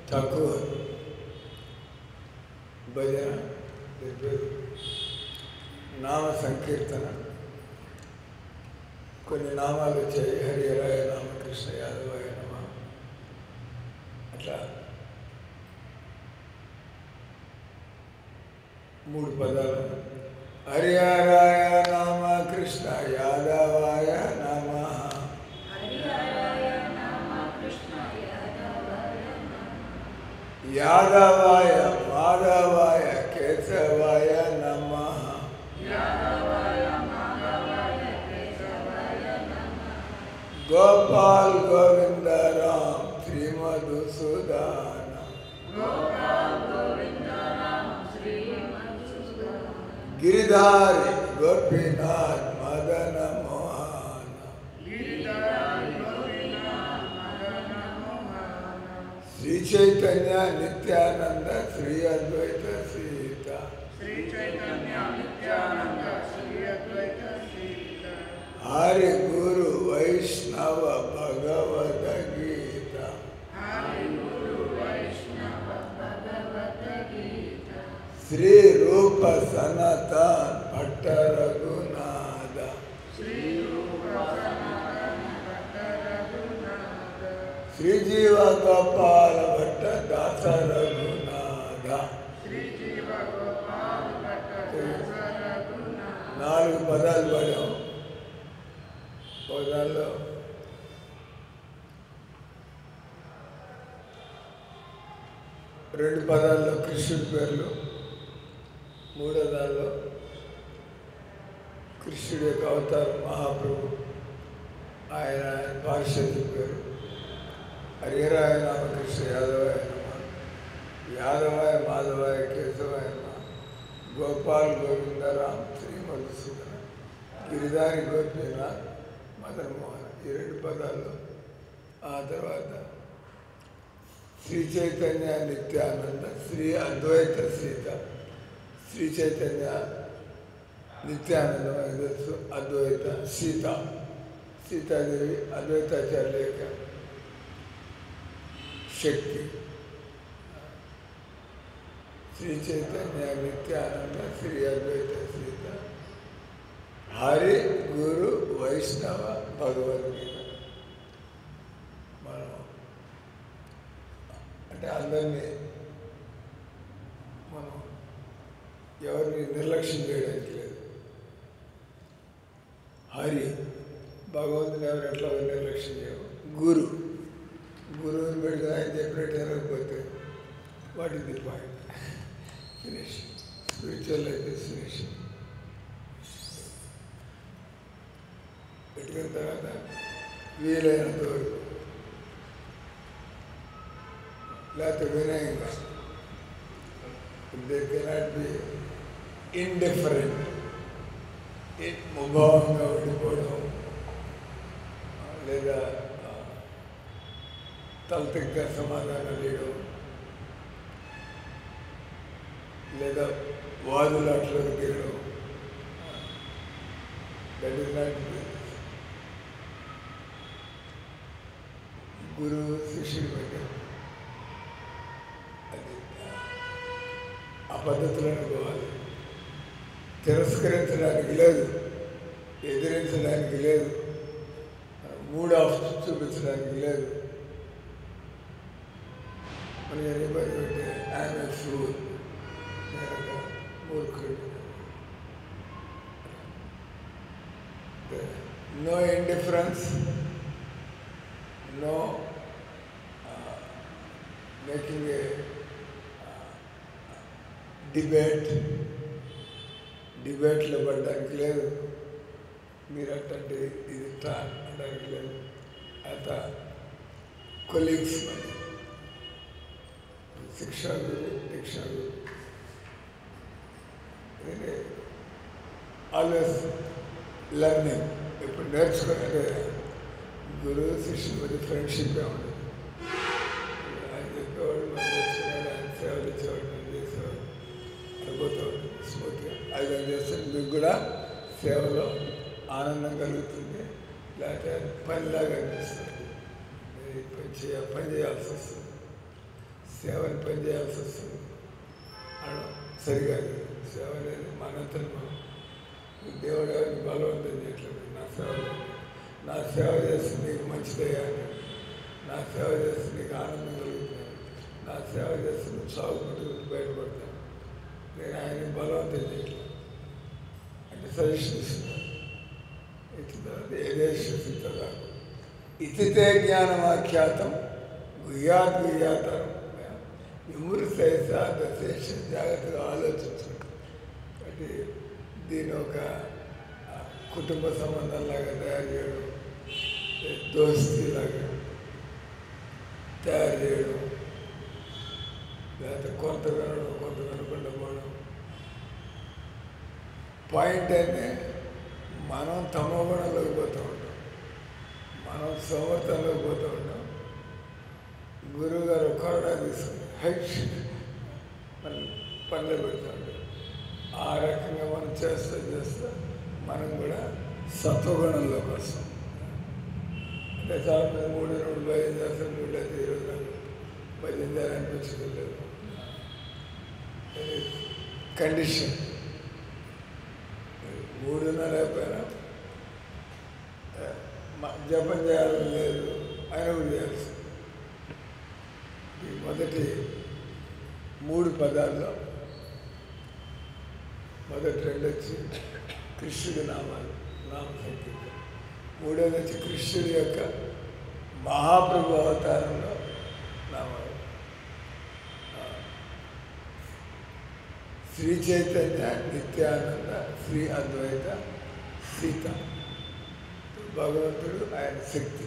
తక్కువ భజన చెప్పేది, నామ సంకీర్తన, కొన్ని నామాలు వచ్చాయి. హరి హరాయ రామకృష్ణ యాదవాయ నమ, అట్లా 3 పదాలు. హరి హరాయ రామకృష్ణ యాదవాయ నమ, యాదవాయ మాధవాయ కేశవాయ నమ, గోపాల్ గోవింద రామ్ శ్రీ మధుసూదన, గిరిధారి గోపీనాథ్ మదన మోహన, శ్రీ చైతన్య నిత్యానంద శ్రీ అద్వైత సీత, హరి గురు వైష్ణవ భగవద గీత, శ్రీ రూప సనాతన భట్ట రఘునాథ, శ్రీ జీవ గోపాల భట్ట దాస రఘునాథ. 4 పదాలు పడాం. పదాల్లో రెండు పదాల్లో కృష్ణుడి పేర్లు, 3వ దానిలో కృష్ణుడి యొక్క అవతారం మహాప్రభు, ఆయన పారిషద్య పేరు. హరిహరాయ రామకృష్ణ యాదవాయ నమ, యాదవాయ మాధవాయ కేశవాయ నమ, గోపాల్ గోవింద రామ్ శ్రీ మధుసూదన, గిరిధారి గోపీనాథ్ మదన్ మోహన్. ఈ 2 పదాల్లో. ఆ తర్వాత శ్రీ చైతన్య నిత్యానంద శ్రీ అద్వైత సీత, శ్రీ చైతన్య నిత్యానందమైన తెలుసు, అద్వైత సీత, సీతాదేవి అద్వైతాచార్య యొక్క శక్తి. శ్రీ చైతన్య నిత్యానంద శ్రీ అద్వైత సీత, హరి గురు వైష్ణవ భగవద్గీత. మనం అంటే అందరినీ మనం ఎవరిని నిర్లక్ష్యం చేయడానికి లేదు. హరి భగవంతుని ఎవరు ఎట్లా నిర్లక్ష్యం చేయవు. గురువుని పెడితే ఆయన చెప్పినట్టు జరగకపోతే what is the point? Finish. Spiritual life is finish. పెట్టుకున్న తర్వాత వీలైనంత వరకు, లేకపోతే వినయంగా, దే కెనాట్ బి ఇండిఫరెంట్, ముభావంగా ఉండిపోవడం, లేదా తలతిగ్గా సమాధానం చేయడం, లేదా వాదులాట్లో దిగడం. దట్ ఈస్ నాట్ గురువు శిష్యుడి మధ్య. అది ఆ పద్ధతులను పోవాలి. తిరస్కరించడానికి లేదు, ఎదిరించడానికి లేదు, మూడ్ ఆఫ్ చూపించడానికి లేదు. మనకి ఎనీబడి అంటే ఐఎమ్ ఏ ఫూల్, నేను ఒక మూర్ఖుడు. No indifference, no making a డిబేట్లో పడడానికి లేదు. మీరు అట్టంటే ఇది అనడానికి లేదు. అత కొలీగ్స్ మధ్య శిక్షా గురు, దీక్షా గురు, ఆల్వేస్ లెర్నింగ్. ఇప్పుడు నేర్చుకునే గురువు శిష్యుల మధ్య ఫ్రెండ్షిప్ ఉండదు. ఆయన చెప్పేవాడు, మనం నేర్చుకున్నాడు, ఆయన సేవలు ఇచ్చేవాడు, మనం చేసేవాడు, అనుభూతాడు స్మూత్గా. అది ఏం చేస్తే మీకు కూడా సేవలో ఆనందం కలుగుతుంది, లేకపోతే పనిలాగా అనిపిస్తుంది. పని చేయాల్సి వస్తుంది. సేవని పనిచేయాల్సి వస్తుంది. అలా సరిగా సేవ అనేది మనంతరం దేవుడు ఎవరిని బలవంతం చేయట్లేదు. నా సేవ చేస్తే నీకు మంచిదయ్యా అన్నాడు. నా సేవ చేస్తే నీకు ఆనందం కలుగుతున్నాను, నా సేవ చేస్తే నువ్వు సాగుకుంటూ బయటపడతాను. నేను ఆయనకి బలవంతం చేయట్లేదు అంటే సజెషన్ ఇస్తున్నాను. ఇచ్చిన తర్వాత ఏదేశ్వసిద్దా ఇతితే జ్ఞానమాఖ్యాతం గుహ్యాత్ గుహ్యాతరం విమృశేష దశేష జాగ్రత్తగా ఆలోచించండి. అంటే దీని ఒక కుటుంబ సంబంధంలాగా తయారు చేయడం, దోస్తీలాగా తయారు చేయడం, లేకపోతే కొంత వినడం కొంత వినకుండా పోవడం. పాయింట్ అయితే మనం తమోగుణంలోకి పోతూ ఉంటాం, మనం సమర్థంలోకి పోతూ ఉంటాం. గురువు గారు కొరడా తీసుకుని హైట్ పనులు పెడుతూ ఉంటాం. ఆ రకంగా మనం చేస్తూ మనం కూడా సత్వగుణంలోకి వస్తాం. అంటే చాలా మేము 3 భయం చేస్తాం, 3 అయితే 20 భయం చేయాలనిపించలేదు. కండిషన్ 3 లేకపోయినా జపం చేయాలని లేదు, ఆయన కూడా చేయాల్సి. ఈ మొదటి 3 పదాల్లో మొదటి 2 వచ్చి కృష్ణుడి నామాలు, నామ సంకీర్తన. 3వది వచ్చి కృష్ణుడి యొక్క మహాప్రభు అవతారంలో నామాలు. శ్రీ చైతన్య, నిత్యానంద, శ్రీ అద్వైత, సీత. భగవంతుడు ఆయన శక్తి.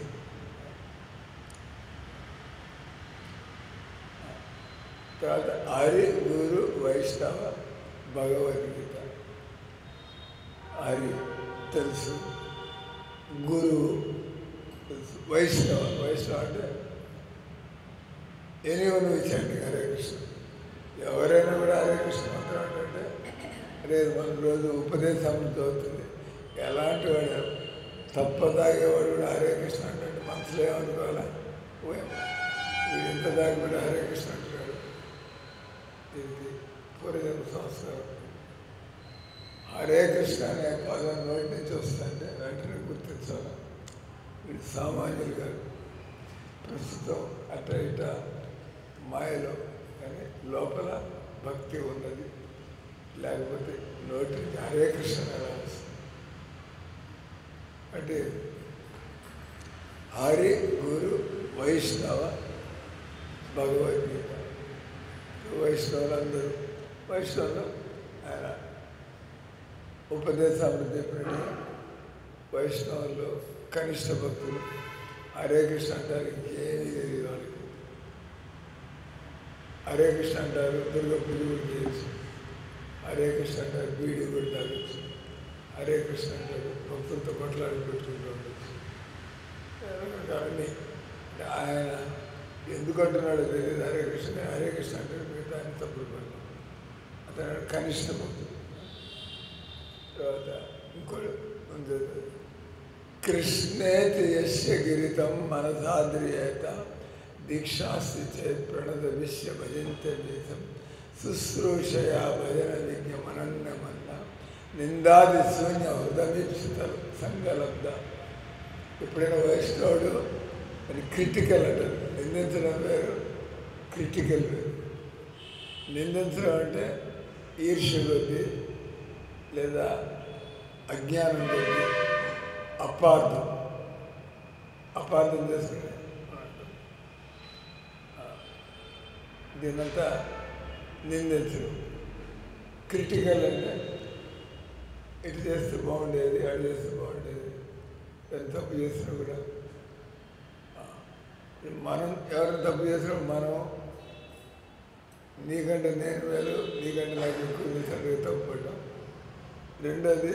తర్వాత హరి, గురు, వైష్ణవ, భగవద్గీత. హరి తెలుసు, గురువు తెలుసు, వైష్ణవ అంటే ఎనీవన్ విచండి హరే కృష్ణ. ఎవరైనా కూడా హరే కృష్ణ మంత్రం అంటే రేపు మన రోజు ఉపదేశంతో అవుతుంది. ఎలాంటి వాడు తప్పదాగేవాడు కూడా హరే కృష్ణ అంటే మనసులో ఏమనుకోవాలా, వీడు ఇంత దాకా కూడా హరే కృష్ణ అంటున్నాడు. దీనికి పూర్వజన్మ సంస్కారం. హరే కృష్ణ అనే పదం నోటి నుంచి వస్తుందంటే వెంటనే గుర్తించాలి. వీడు సామాన్యులు కాదు. ప్రస్తుతం అట్ట ఇట మాయలో కానీ లోపల భక్తి ఉన్నది. లేకపోతే నోటి నుంచి హరే కృష్ణ ఎలా వస్తుంది అంటే హరి, గురు, వైష్ణవ, భగవద్గీత. వైష్ణవులందరూ వైష్ణవులు ఆయన ఉపదేశాలు చెప్పినట్టుగా వైష్ణవుల్లో కనిష్ట భక్తులు హరే కృష్ణ అంటారు. ఇంకేమీ తెలియదు వాళ్ళకి. హరే కృష్ణ అంటారు, దుర్గ పూజ కూడా చేయొచ్చు. హరే కృష్ణ అంటారు, బీడీ కూడా తాగొచ్చు. హరే కృష్ణ అంటారు, భక్తులతో కొట్లాడి పెట్టుకుంటూ ఉండొచ్చు. రకరకాలన్నీ ఆయన ఎందుకు అంటున్నాడు తెలియదు. హరే కృష్ణ అంటే మిగతా ఆయన తప్పుడు పడతాం. అతను కనిష్ట భక్తుడు. తర్వాత ఇంకోటి ఉంది, కృష్ణేతి యస్య గిరితం మనసాద్రియేత దీక్షాస్తి చేత్ ప్రణద విశ్వ భజంతే దేశం శుశ్రూషయా భజన విజ్ఞమనన్నమన్న నిందాది శూన్య హృదయీప్సిత సంగలబ్ద. ఎప్పుడైనా వైష్ణవుడు అది క్రిటికల్ అంటారు. నిందించడం వేరు, క్రిటికల్ వేరు. నిందించడం అంటే ఈర్ష్య కొద్దీ లేదా అజ్ఞానం కొద్దీ అపార్థం చేసుకుని దీనంతా నిందించడం. క్రిటికల్ అంటే ఇటు చేస్తే బాగుండేది, అటు చేస్తే బాగుండేది, ఎంత తప్పు చేసినా కూడా మనం ఎవరైనా తప్పు చేసినా మనం నీకంటే నేను వేలు, నీకంటే నాకు ఎక్కువ చేసినట్టు తప్పుపడ్డాం. రెండోది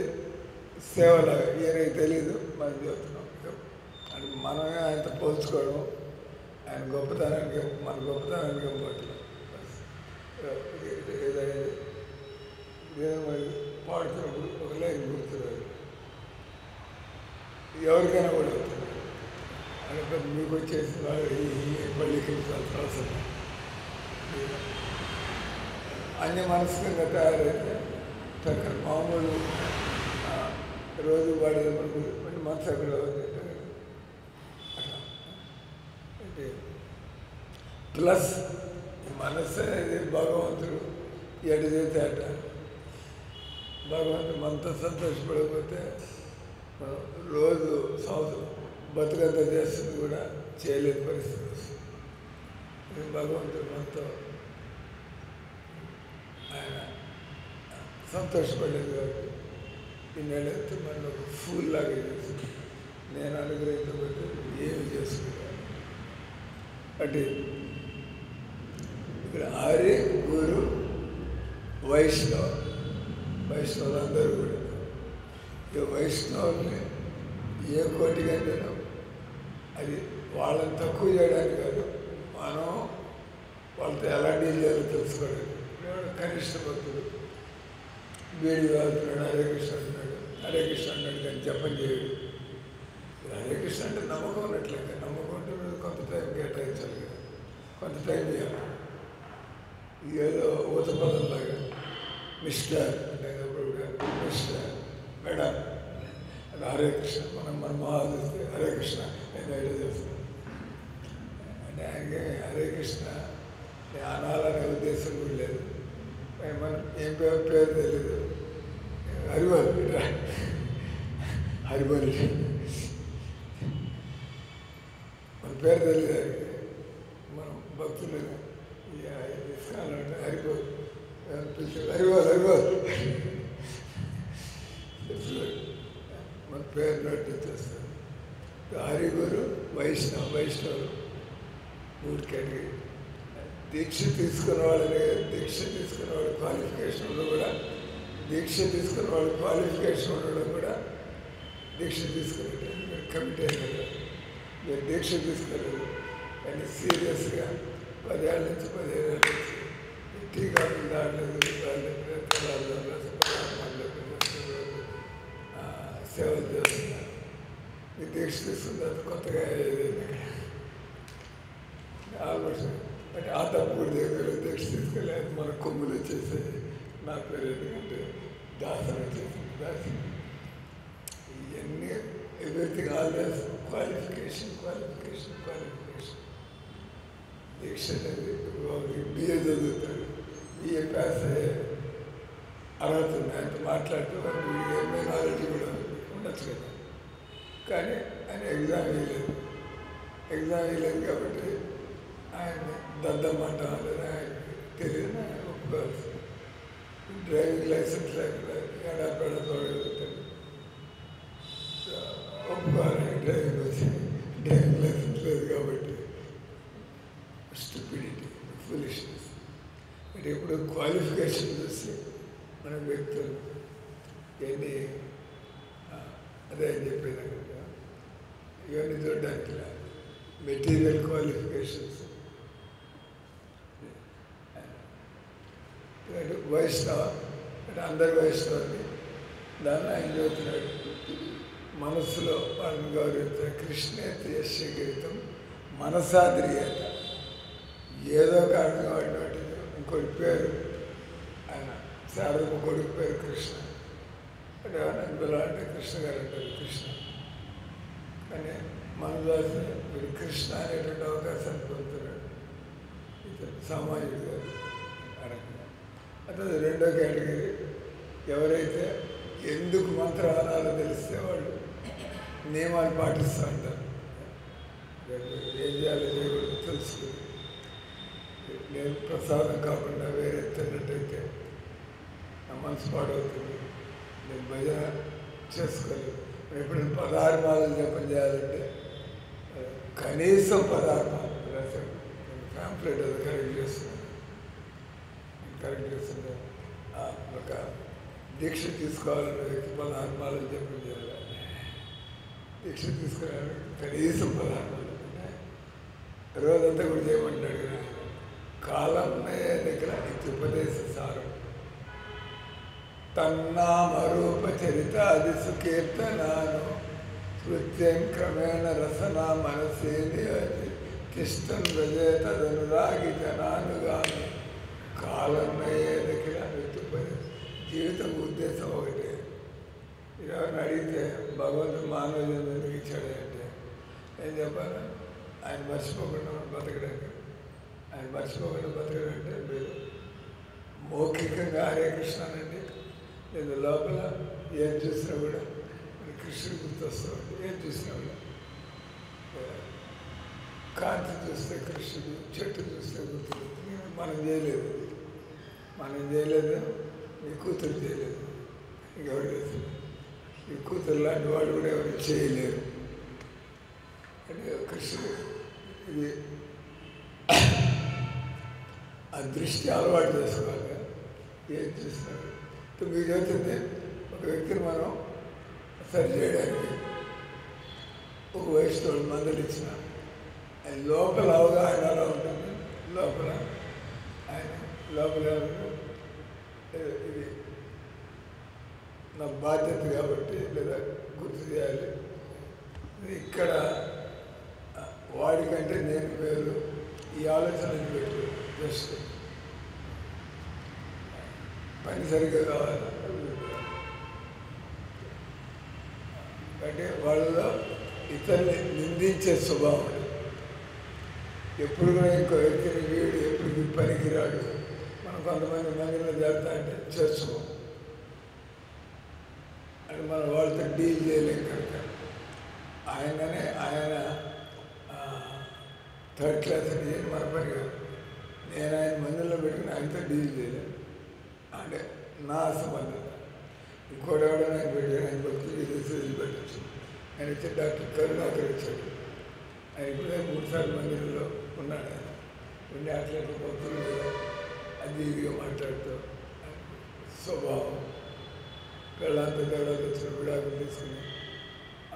సేవలాగా ఈయనకి తెలీదు మనం చెప్తున్నాం అని మనమే ఆయనతో పోల్చుకోవడం. ఆయన గొప్పతనానికి మన గొప్పతనానికి పోవట్లేదు. ఏదైనా మరి పాడుతున్నప్పుడు ఒక లైన్ గుర్తురాదు, ఎవరికైనా కూడా అవుతుంది. అంటే మీకు వచ్చేసి వాళ్ళు పల్లికి అవసరం అన్ని మనస్కంగా తయారైతే చక్కని మామూలు రోజు వాడేది మనకు మనసు అక్కడ అట్లా అంటే ప్లస్ మనస్సు అనేది భగవంతుడు ఎటు చేస్తే అట భగవంతుడు మనతో సంతోషపడకపోతే రోజు సంవత్సరం బతుకంత చేస్తుంది కూడా చేయలేని పరిస్థితి వస్తుంది. భగవంతుడు మనతో ఆయన సంతోషపడలేదు కాబట్టి ఈ నెలతో మనలో ఒక ఫూల్ లాగా చేస్తుంది. నేను అనుగ్రహించకపోతే ఏమి చేసుకుంటాను అంటే ఇక్కడ ఆర్య గురు వైష్ణవులు అందరూ కూడా ఈ వైష్ణవుల్ని ఏ కోటిగా తినం అది వాళ్ళని తక్కువ చేయడానికి కాదు, మనం వాళ్ళతో ఎలా డీల్ చేయాలో తెలుసుకోవడానికి. కనిష్ట భక్తుడు వీడి తాగుతున్నాడు, హరే కృష్ణ అంటున్నాడు, హరే కృష్ణ అన్నాడు కానీ జపం చేయడు. హరే కృష్ణ అంటే నమ్మకం ఉన్నట్లయితే, నమ్మకం అంటే కొంత టైం కేటాయించాలి కదా, కొంత టైం చేయాలి. ఏదో ఊత పదంలాగా మిస్టర్ అంటే మిస్టర్ మేడం అది హరే కృష్ణ మనం మహాదిస్తే హరే కృష్ణ నేను ఐడియా చేస్తాను అంటే ఆయనకి హరే కృష్ణ అనాలనే ఉద్దేశం కూడా లేదు. మనం ఏం పేరు తెలీదు, హరిబల్ హరిబల్ మన పేరు తెలియదు ఆయనకి. మనం భక్తులు ఇస్కాలంటే హరిబల్ పిలిచారు, హరిబల్ మన పేరు నోట్ చేస్తారు. హరిగురు వైష్ణవులు 3 కేటగిరీ. దీక్ష తీసుకున్న వాళ్ళ క్వాలిఫికేషన్లో కూడా దీక్ష తీసుకున్న వాళ్ళ క్వాలిఫికేషన్ ఉండడం కూడా దీక్ష తీసుకున్నట్టు మీరు కమిట్ అయినారు. మీరు దీక్ష తీసుకోలేదు కానీ సీరియస్గా 10 ఏళ్ళ నుంచి 15 ఏళ్ళ నుంచి టీ కాఫీ దాడలేదు, సేవలు చేస్తున్నారు. ఈ దీక్ష తీసుకున్న తర్వాత కొత్తగా ఏదైనా ఆల్మోస్ట్ అంటే ఆ తప్పుడు దగ్గర దీక్ష తీసుకోలేదు, మన కొమ్ములు వచ్చేసేది. నా పేరు ఎందుకంటే దాసన వచ్చేసింది. దాసన ఇవన్నీ ఎవ్రీథింగ్ ఆల్వేస్ క్వాలిఫికేషన్. దీక్ష అనేది బిఏ చదువుతాడు, బిఏ పాస్ అయ్యే అర్హత ఉంది, ఆయనతో మాట్లాడుతూ వీడికి ఏమే నాలెడ్జ్ కూడా ఉండొచ్చు కదా. కానీ ఆయన ఎగ్జామ్ వేయలేదు కాబట్టి ఆయన దద్దమ్మంట లేదా ఆయన తెలియదు, ఆయన ఒప్పుకోవాల్సి. డ్రైవింగ్ లైసెన్స్ లేకుండా ఎడాపెడ తోడగలుగుతాడు, ఒప్పుకోవాలి. డ్రైవింగ్ లైసెన్స్ లేదు కాబట్టి స్టూపిడిటీ, ఫులిష్నెస్. అంటే ఇప్పుడు క్వాలిఫికేషన్ చూసి మన వ్యక్తులు ఇవన్నీ అదే అని చెప్పేది ఇవన్నీ చూడడానికి మెటీరియల్ క్వాలిఫికేషన్స్. వైష్ణవ అంటే అందరి వైష్ణవుని దాన్ని ఆయన చదువుతున్నాడు. మనస్సులో వాళ్ళని గౌరవించారు. కృష్ణేతి యశగీతం మనసాద్రియేత. ఏదో కారణంగా వాడినట్టు ఇంకోటి పేరు ఆయన శారదమ్మ కొడుకు పేరు కృష్ణ అంటే ఇందులో అంటే కృష్ణ గారు అంటారు కృష్ణ. కానీ మన దాసి మీరు కృష్ణ అనేటువంటి అవకాశాన్ని పొందుతున్నాడు ఇతను సామాన్యుడు గారు అడగ. అంటే రెండో కేటగిరీ ఎవరైతే ఎందుకు మంత్రాలు తెలిస్తే వాళ్ళు నియమాలు పాటిస్తూ ఉంటారు. ఏం చేయాలో చేయకూడదు తెలుసుకుని నేను ప్రసాదం కాకుండా వేరే తిన్నట్టయితే నా మనసు పాడవుతుంది, నేను భజన చేసుకోలేదు. ఎప్పుడైనా 16 మాలలు జపం చేయాలంటే కనీసం 16 మాలలు రాశాను. ప్యాంప్లెట్ అది కరెక్ట్ చేస్తున్నాను. ఒక దీక్ష తీసుకోవాలన్న వ్యక్తి 16 మాలలు జపం చేయాలి. దీక్ష తీసుకురావాలి కనీసం 16 మాలలు. రోజంతా కూడా చేయమంటాడు కదా. కాలం దగ్గర ఉపదేశ సారం తన్నామరూప చరితాది సుకీర్తనాను స్మృత్యం క్రమేణ రసన మనసేది అది తిష్టం రజే తదనురాగి జనానుగాను కాలన్నయ్యేదకి వెతుపని. జీవితం ఉద్దేశం ఒకటి. ఎవరిని అడిగితే భగవంతుడు మానవ జన్మ ఎందుకు ఇచ్చాడు అంటే ఏం చెప్పాలి? ఆయన మర్చిపోకుండా బతకడానికి. ఆయన మర్చిపోకుండా బతకడంటే మీరు మౌఖికంగా హరే కృష్ణ అనండి, లేదా లోపల ఏం చూసినా కూడా కృష్ణుడు గుర్తొస్తామండి. ఏం చూసినా కూడా కాంతి చూస్తే కృష్ణుడు, చెట్టు చూస్తే గుర్తుడు. మనం చేయలేదు, మీ కూతురు చేయలేదు, ఇంకెవరు చేస్తారు? మీ కూతురు లాంటి వాడు కూడా ఎవరు చేయలేరు. అంటే కృష్ణుడు ఇది ఆ దృష్టి అలవాటు చేసుకోవాలి. ఏం చూసినాడు మీకు అవుతుంది. ఒక వ్యక్తిని మనం సరి చేయడానికి ఒక వయసుతో మందులు ఇచ్చిన ఆయన లోపల అవగాహన ఎలా ఉంటుంది, లోపల ఇది నా బాధ్యత కాబట్టి లేదా గుర్తు చేయాలి. ఇక్కడ వాడికంటే నేను వేరు, ఈ ఆలోచన పెట్టు. జస్ట్ పని సరిగ్గా కావాలి అంటే వాళ్ళలో ఇతరుల్ని నిందించే స్వభావం. ఎప్పుడు కూడా ఇంకో వ్యక్తిని వీడు ఎప్పుడు పనికిరాడు. మనం కొంతమంది మందిలో జరుగుతా అంటే చేర్చుకో అంటే మనం వాళ్ళతో డీల్ చేయలేం కనుక ఆయన థర్డ్ క్లాస్ అని చేయని మన పని కాదు. నేను ఆయన మందిలో పెట్టుకుని ఆయనతో డీల్ చేయలేను అంటే నా అసంబంధం. ఇంకోటి ఎవడో ఆయన పెట్టాడు, ఆయన భక్తులు వదిలిపెట్టచ్చు. ఆయన వచ్చి డాక్టర్ కరుణాకర్ వచ్చాడు. ఆయన ఇప్పుడే 3 సార్లు మందిరంలో ఉన్నాడు. ఆయన ఉండి అట్లా భక్తులు మీద అది ఇదిగా మాట్లాడుతూ స్వభావం పిల్లలతో తేడాలు వచ్చిన విడాకులు తీసుకుని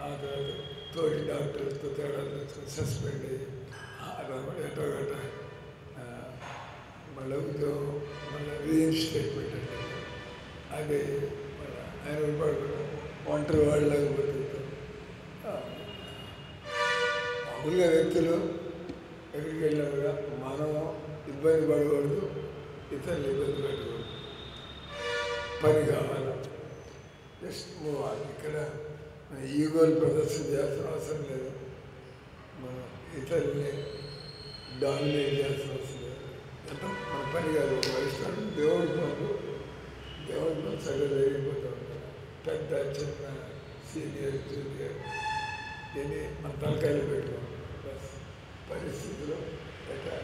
ఆ తర్వాత తోటి డాక్టర్లతో తేడాలు తెచ్చుకుని సస్పెండ్ అయ్యి అదనమాట ఎటో గట్ట మళ్ళీ ఉద్యోగం మళ్ళీ రీఇన్స్టేట్ పెట్టండి. అదే మళ్ళీ ఆయన పడుకున్నాం ఒంటరి వాళ్ళలాగా బతుకుతాం. మామూలుగా వ్యక్తులు ఎక్కడికి వెళ్ళినా కూడా మనం ఇబ్బంది పడకూడదు, ఇతరులు ఇబ్బంది పెట్టకూడదు. పని కావాలి, జస్ట్ మూవ్ ఆన్. ఇక్కడ మన ఈగోలు ప్రదర్శన చేయాల్సిన అవసరం లేదు, మనం ఇతరుల్ని డామినేట్ చేయాల్సిన అవసరం లేదు. అంటే మన పని కాదు. ఒక వయసులో దేవుడి పనులు సరిగ్గా జరిగిపోతూ ఉంటారు. పెద్ద చిన్న సీనియర్ జూనియర్ దీన్ని మన తలకాయలు పెట్టుకోండి. బస్ పరిస్థితుల్లో ఎట్లా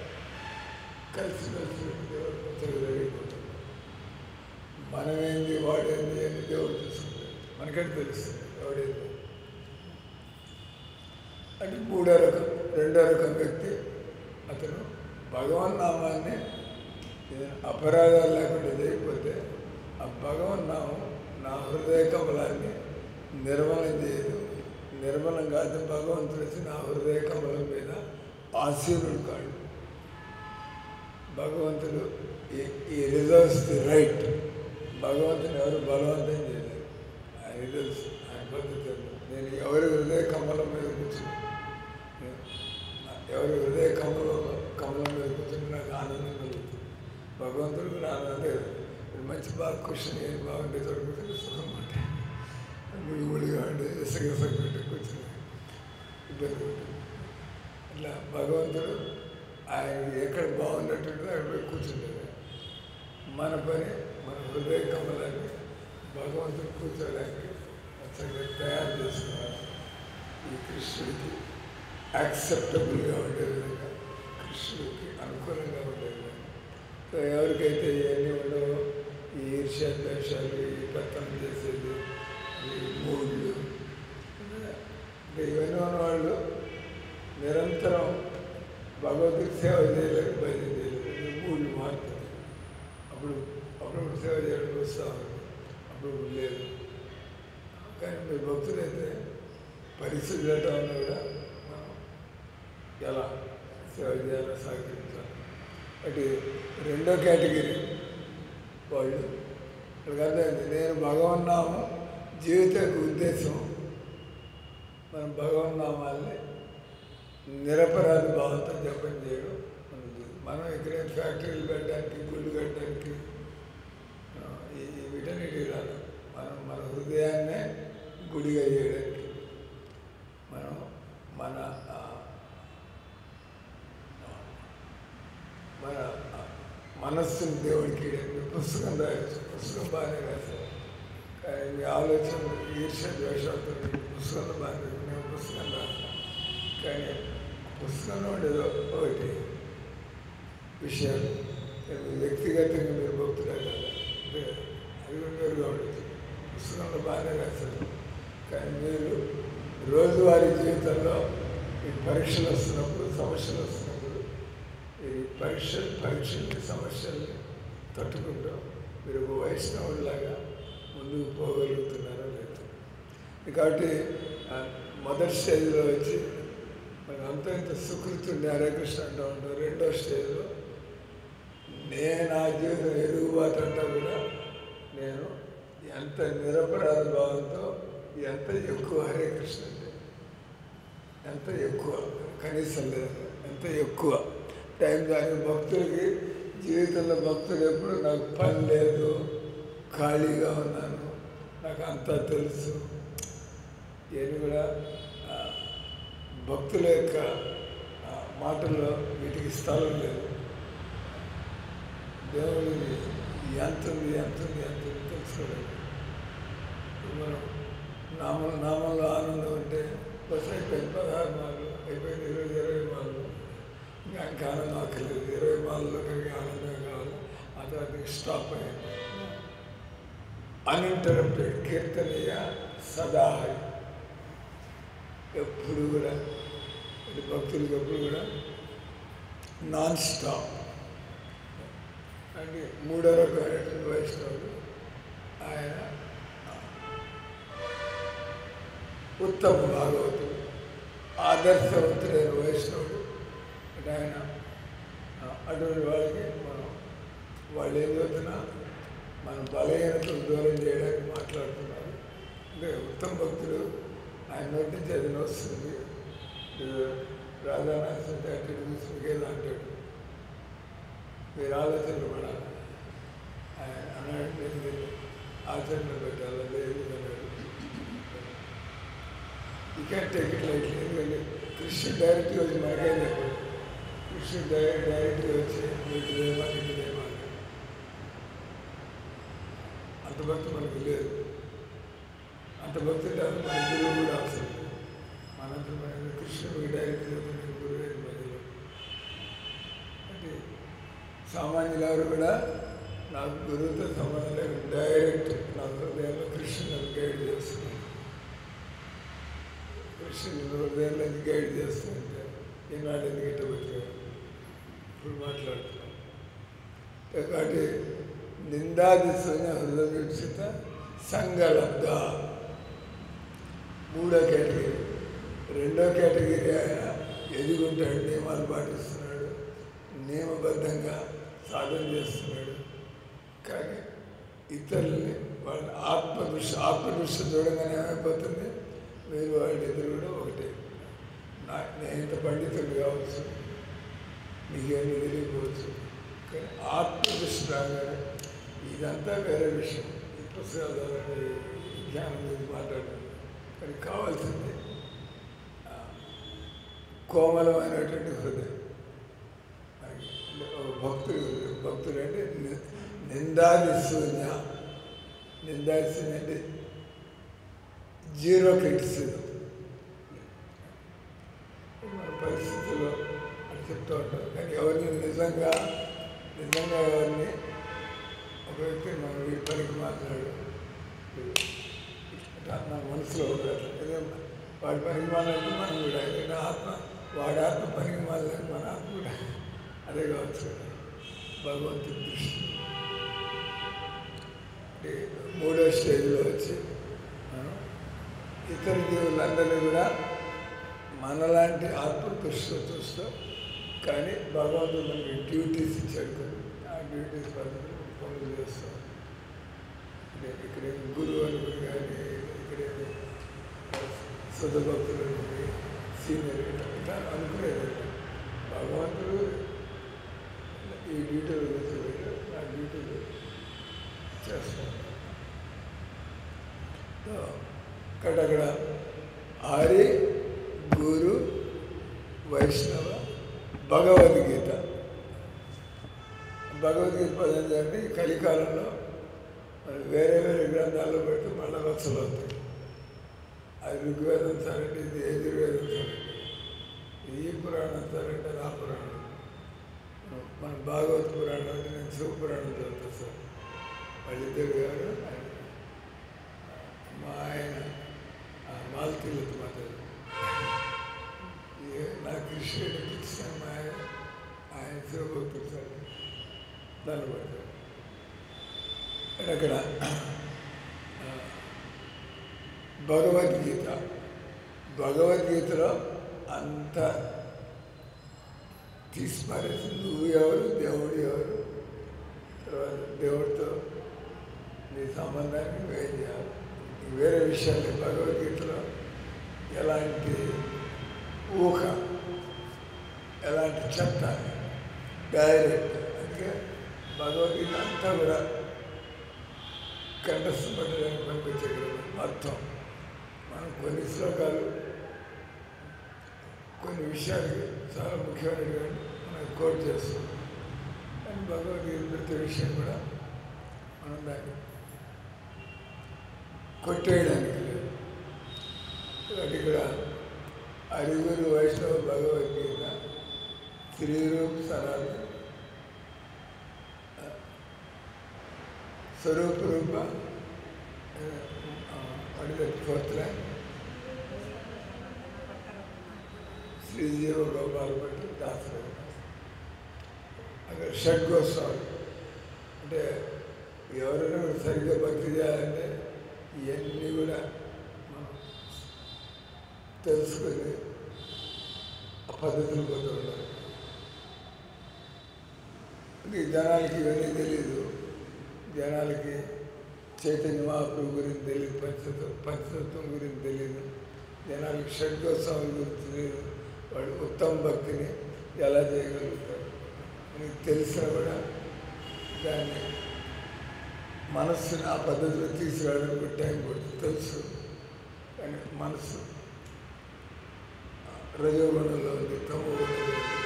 కలిసి దేవుడు సరిగ్గా జరిగిపోతుంది. మనమేంది వాడేంది అని దేవుడు చూసుకుంటాడు. మనకంటే తెలుస్తుంది ఎవడేంది అంటే. రెండో రకం వ్యక్తి అతను భగవన్ నామాన్ని అపరాధాలు లేకుండా చేయకపోతే ఆ భగవన్ నామం నా హృదయ కమలాన్ని నిర్మలం చేయదు. నిర్మలం కాదు, భగవంతుడు వచ్చి నా హృదయ కమలం మీద ఆశీనుడు కాడు. భగవంతుడు ఈ రిజర్వ్స్ ది రైట్. భగవంతుని ఎవరు బలవంతం చేయలేదు. ఆయన రిజర్వ్స్ ఆయన పద్ధతి. నేను ఎవరి హృదయ కమలం మీద కూర్చుని ఎవరి హృదయ కమలం మీద కూర్చుని నాకు ఆనందం కలుగుతుంది. భగవంతుడు కూడా ఆనందం. మంచి బాగా క్వశ్చన్ ఏం బాగుంటే దొరుకుతుంది సుఖం అంటే ముడిగా ఉండే ఇసగపెట్టి కూర్చుని ఇబ్బంది ఉంటుంది. ఇట్లా భగవంతుడు ఆయన ఎక్కడ బాగున్నట్టుంటే అక్కడ పోయి కూర్చుంటాడు. మన పని మన హృదయ కమలాన్ని భగవంతుడు కూర్చోడానికి చక్కగా తయారు చేసుకోవాలి. ఈ కృష్ణుడికి యాక్సెప్టబుల్గా ఉండే విధంగా, కృష్ణుడికి అనుకూలంగా ఉండే విధంగా. సో ఎవరికైతే ఇవన్నీ ఉండవో, ఈ ఈర్ష్య ద్వేషాలు, ఈ పెత్తనం చేసేది, ఈ మూళ్ళు ఇవన్నీ ఉన్నవాళ్ళు నిరంతరం భగవద్గీత సేవ చేయలేక భజన చేయలేదు. మూళ్ళు మారుతుంది. అప్పుడు సేవ చేయడానికి వస్తూ ఉంది, అప్పుడు లేదు. కానీ మీ భక్తులైతే పరిస్థితులు ఎట్లా ఉన్నా కూడా మనం ఎలా సేవ చేయాలో సహకరించాలి. అంటే రెండో కేటగిరీ వాళ్ళు ఇక్కడికి అర్థమైంది. నేను భగవన్నామం జీవిత ఉద్దేశం. మనం భగవన్నామాల్ని నిరపరాధ భావంతో జపం చేయడం మనం ఇక్కడ ఫ్యాక్టరీలు పెట్టడానికి గుళ్ళు కట్టడానికి ఈ వీటన్నిటి రాదు. మనం మన హృదయాన్నే గుడిగా చేయడానికి మనం మన మన మనస్సుని దేవుడికి పుస్తకం రాయొచ్చు. పుస్తకం బాగానే రాశారు, కానీ మీ ఆలోచన ఈర్ష్య ద్వేషాలతో పుస్తకంలో బాగానే నేను పుస్తకం రాస్తాను. కానీ పుస్తకంలో ఉండేదో ఒకటి విషయాలు వ్యక్తిగతంగా మీరు భక్తులే కదా, అది వేరుగా ఉండదు. పుస్తకంలో బాగానే రాశారు, కానీ మీరు రోజువారీ జీవితంలో ఈ పరీక్షలు వస్తున్నప్పుడు, సమస్యలు వస్తున్నప్పుడు ఈ పరీక్షల్ని సమస్యల్ని తట్టుకుంటూ మీరు ఒక వైష్ణవుడిలాగా ముందుకు పోగలుగుతున్నారో లేదు. కాబట్టి మొదటి స్టేజ్లో వచ్చి మనకు అంత ఇంత సుకృతుండే హరే కృష్ణ అంటూ ఉంటాం. రెండో స్టేజ్లో నేను ఆ జీవితం ఎరుగుబాటు అంటా కూడా నేను ఎంత నిరపరాధ భావంతో ఎంత ఎక్కువ హరే కృష్ణ అంటే ఎంత ఎక్కువ, కనీసం లేదు, ఎంత ఎక్కువ టైం. దాని భక్తులకి జీవితంలో భక్తులు ఎప్పుడు నాకు పని లేదు, ఖాళీగా ఉన్నాను, నాకు అంతా తెలుసు, ఏది కూడా భక్తుల యొక్క మాటల్లో వీటికి స్థలం లేదు. దేవుడిని ఎంత తెలుసుకోలేదు. మనం నామంలో ఆనందం అంటే బస్ అయిపోయింది, 16 మార్లు అయిపోయింది, 20 మార్లు, ఇంకా ఆనందం అక్కర్లేదు. 20 మార్లలో కలిగి ఆనందం కావాలి. ఆ తర్వాత స్టాప్ అయ్యింది. అన్ఇంటరప్టెడ్ కీర్తనీయ సదాహరి, ఎప్పుడు కూడా భక్తులకి ఎప్పుడు కూడా నాన్ స్టాప్. అంటే మూడో రకమైనటువంటి వైష్ణవుడు ఆయన ఉత్తమ భాగవతుడు, ఆదర్శవంతుడైన వైష్ణవుడు. అంటే ఆయన అటువంటి వాళ్ళకి వాళ్ళు ఏం చదువుతున్నా మన బలహీనతలు దూరం చేయడానికి మాట్లాడుతున్నారు. అంటే ఉత్తమ భక్తుడు ఆయన నోటి నుంచి అది వస్తుంది. రాధానాథ్ అటు చూసుకేదో అంటాడు, మీరు ఆలోచనలు పడాలి, ఆయన అన్నాడు ఆచరణలో పెట్టాలి, లేదు అన్నాడు. You can take it lightly. ఎందుకంటే కృష్ణుడు డైరెక్ట్గా వచ్చి మనకేం చెప్పాడు. కృష్ణుడు డైరెక్ట్గా వచ్చి నీకుదేమా నీకుదేమా అన్నాడు. అంత భక్తి మనకు లేదు. అంత భక్తి మన గురువు కూడా అవసరం. మనంతా మన కృష్ణుడికి డైరెక్ట్గా గురువు మధ్యలో అంటే సామాన్యులు ఎవరు కూడా నాకు గురువుతో సంబంధం లేదు, డైరెక్ట్ నా హృదయంలో కృష్ణుని గైడ్ చేస్తున్నాను. కృష్ణుని హృదయంలో గైడ్ చేస్తుంటే ఈనాడు ఎందుకు ఇట్ట వచ్చారు ఇప్పుడు మాట్లాడుతున్నాను. కాబట్టి నిందాదిశైన హృదయక్షిత సంగలబ్ధ మూడో కేటగిరీ. రెండో కేటగిరీ ఆయన ఎదుగుంటాడు, నియమాలు పాటిస్తున్నాడు, నియమబద్ధంగా సాధన చేస్తున్నాడు. కానీ ఇతరులని వాళ్ళ ఆత్మదృష్టి చూడగానే ఏమైపోతుంది, మీరు వాళ్ళ ఎదురు కూడా ఒకటే. నేను ఇంత పండితుడు కావచ్చు, నీకేమీ తెలియకపోవచ్చు, కానీ ఆత్మదృష్టి రాగానే ఇదంతా వేరే విషయం. ఈ పుస్తకాల జ్ఞానం గురించి మాట్లాడాలి. కానీ కావాల్సింది కోమలమైనటువంటి హృదయం. భక్తులు అంటే నిందాదిశూన్య. నిందాదిశూన్య అంటే జీరో క్రిటిసిజం. మన పరిస్థితుల్లో అని చెప్తూ ఉంటాం. కానీ ఎవరిని నిజంగా ఎవరిని ఒక వ్యక్తి మనం వీడి పనికి మాట్లాడు మన మనసులో వాడి పనికి మాట్లాడితే మనం కూడా ఏదైనా ఆత్మ వాడి ఆత్మ పనికి మాట్లాడి మన ఆత్మ కూడా అదే కావచ్చు. భగవంతుడి దృష్టి మూడో స్టేజ్లో వచ్చి మనం ఇతర జీవులందరినీ కూడా మనలాంటి ఆత్మ దృష్టితో చూస్తాం. కానీ భగవంతుడు మనకి డ్యూటీస్ ఇచ్చాడు కదా, ఆ డ్యూటీస్ పనులు చేస్తాం. ఇక్కడ గురువు అనుకుని కానీ, ఇక్కడ శుద్ధ భక్తులు అనుకుని, సీనియర్ ఇట్లా అనుకునేది. భగవంతుడు ఈ డ్యూటీలు కూర్చోబెట్టారు, ఆ డ్యూటీలు చేస్తాను. అక్కడ ఆర్య గురు వైష్ణవ భగవద్గీత. భగవద్గీత పద్ధతి అంటే కలికాలంలో మనం వేరే వేరే గ్రంథాల్లో పెడితే మళ్ళీ రచ్చలు అవుతాయి. అది ఋగ్వేదం సరండి, ఇది యజుర్వేదం సరండి, ఈ పురాణం సరండి, నా పురాణం. మన భాగవత పురాణం అంటే నేను శివపురాణం చదువుతాను సార్. వాళ్ళిద్దరు గారు మా ఆయన మాలతీలతో మాట్లాడు. నా కృష్ణుడు ఇచ్చిన మా ఆయన శివభక్తుడు సార్ దాన్ని పడతాడు. అక్కడ భగవద్గీతలో అంత తీసుమారేసి నువ్వు ఎవరు, దేవుడు ఎవరు, తర్వాత దేవుడితో నీ సంబంధాన్ని వేరే చేయాలి. వేరే విషయాలు భగవద్గీతలో ఎలాంటి ఊహ, ఎలాంటి చెత్త డైరెక్ట్. అందుకే భగవద్గీత అంతా కూడా కంఠస్థపడడానికి పంపించగలరు. అర్థం మనం కొన్ని శ్లోకాలు కొన్ని విషయాలు చాలా ముఖ్యమైనవి మనం కోట్ చేస్తాం. కానీ భగవద్గీత ప్రతి విషయం కూడా మనం దాన్ని కొట్టేయడానికి లేదు. కాబట్టి ఇక్కడ అరుగురు వైష్ణవ భగవద్గీత శ్రీరూప్ సనాతన స్వరూప రూప అడిగే ఫోర్త్ లైన్ శ్రీజీవ గోపాల భట్టు దాసరి. అక్కడ షడ్గోత్సవాలు అంటే ఎవరైనా సరిగ్గా భక్తి చేయాలంటే ఇవన్నీ కూడా మనం తెలుసుకొని ఆ పద్ధతులు పోతూ ఉండాలి. జనాలకి ఇవన్నీ తెలీదు. జనాలకి చైతన్య మహాప్రభు గురించి తెలియదు, పంచతత్వం గురించి తెలియదు, జనాలకి షడ్గోత్సవం గురించి తెలియదు. వాడు ఉత్తమ భక్తిని ఎలా చేయగలుగుతారు నీకు తెలిసినా కూడా దాన్ని మనస్సుని ఆ పద్ధతిలో తీసుకురావడానికి టైం పడుతుంది తెలుసు. కానీ మనసు రజోగుణంలో ఉంది, తమోగుణంలో ఉంది.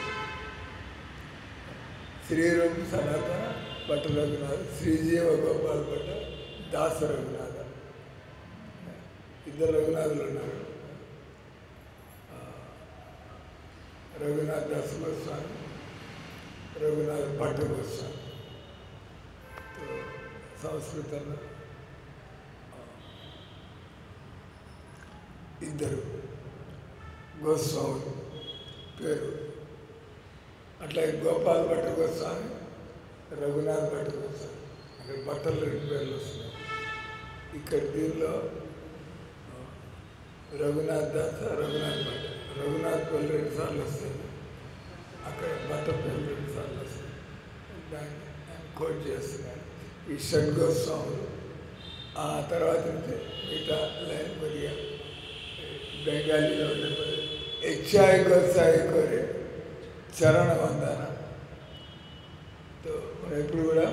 శ్రీరూప సనాతన భట్ట రఘునాథ, శ్రీజీవ గోపాల భట్ట దాస రఘునాథ, ఇద్దరు రఘునాథులు ఉన్నారు. రఘునాథ్ దాస గోస్వామి, రఘునాథ్ భట్ట గోస్వామి. సంస్కృతంలో ఇద్దరు గోస్వాములు పేరు. అట్లాగే గోపాల్ భట్ట గోస్వామి, రఘునాథ్ భట్ట గోస్వామి. అక్కడ బట్టలు రెండు పేర్లు వస్తున్నాయి. ఇక్కడ దీనిలో రఘునాథ్ దాస, రఘునాథ్ భట్ట. రఘునాథ్ పేర్లు 2 సార్లు వస్తాయి, అక్కడ భట్ట పేర్లు 2 సార్లు వస్తాయి. దాన్ని కోట్ చేస్తున్నాను. ఈ షడ్గోస్వాములు ఆ తర్వాత నుంచి మిగతా లైన్ కొద్దిగా బెంగాలీలో ఉండే ఎచ్చాయి గోసాయి కోరి చరణ వందన. మనం ఎప్పుడు కూడా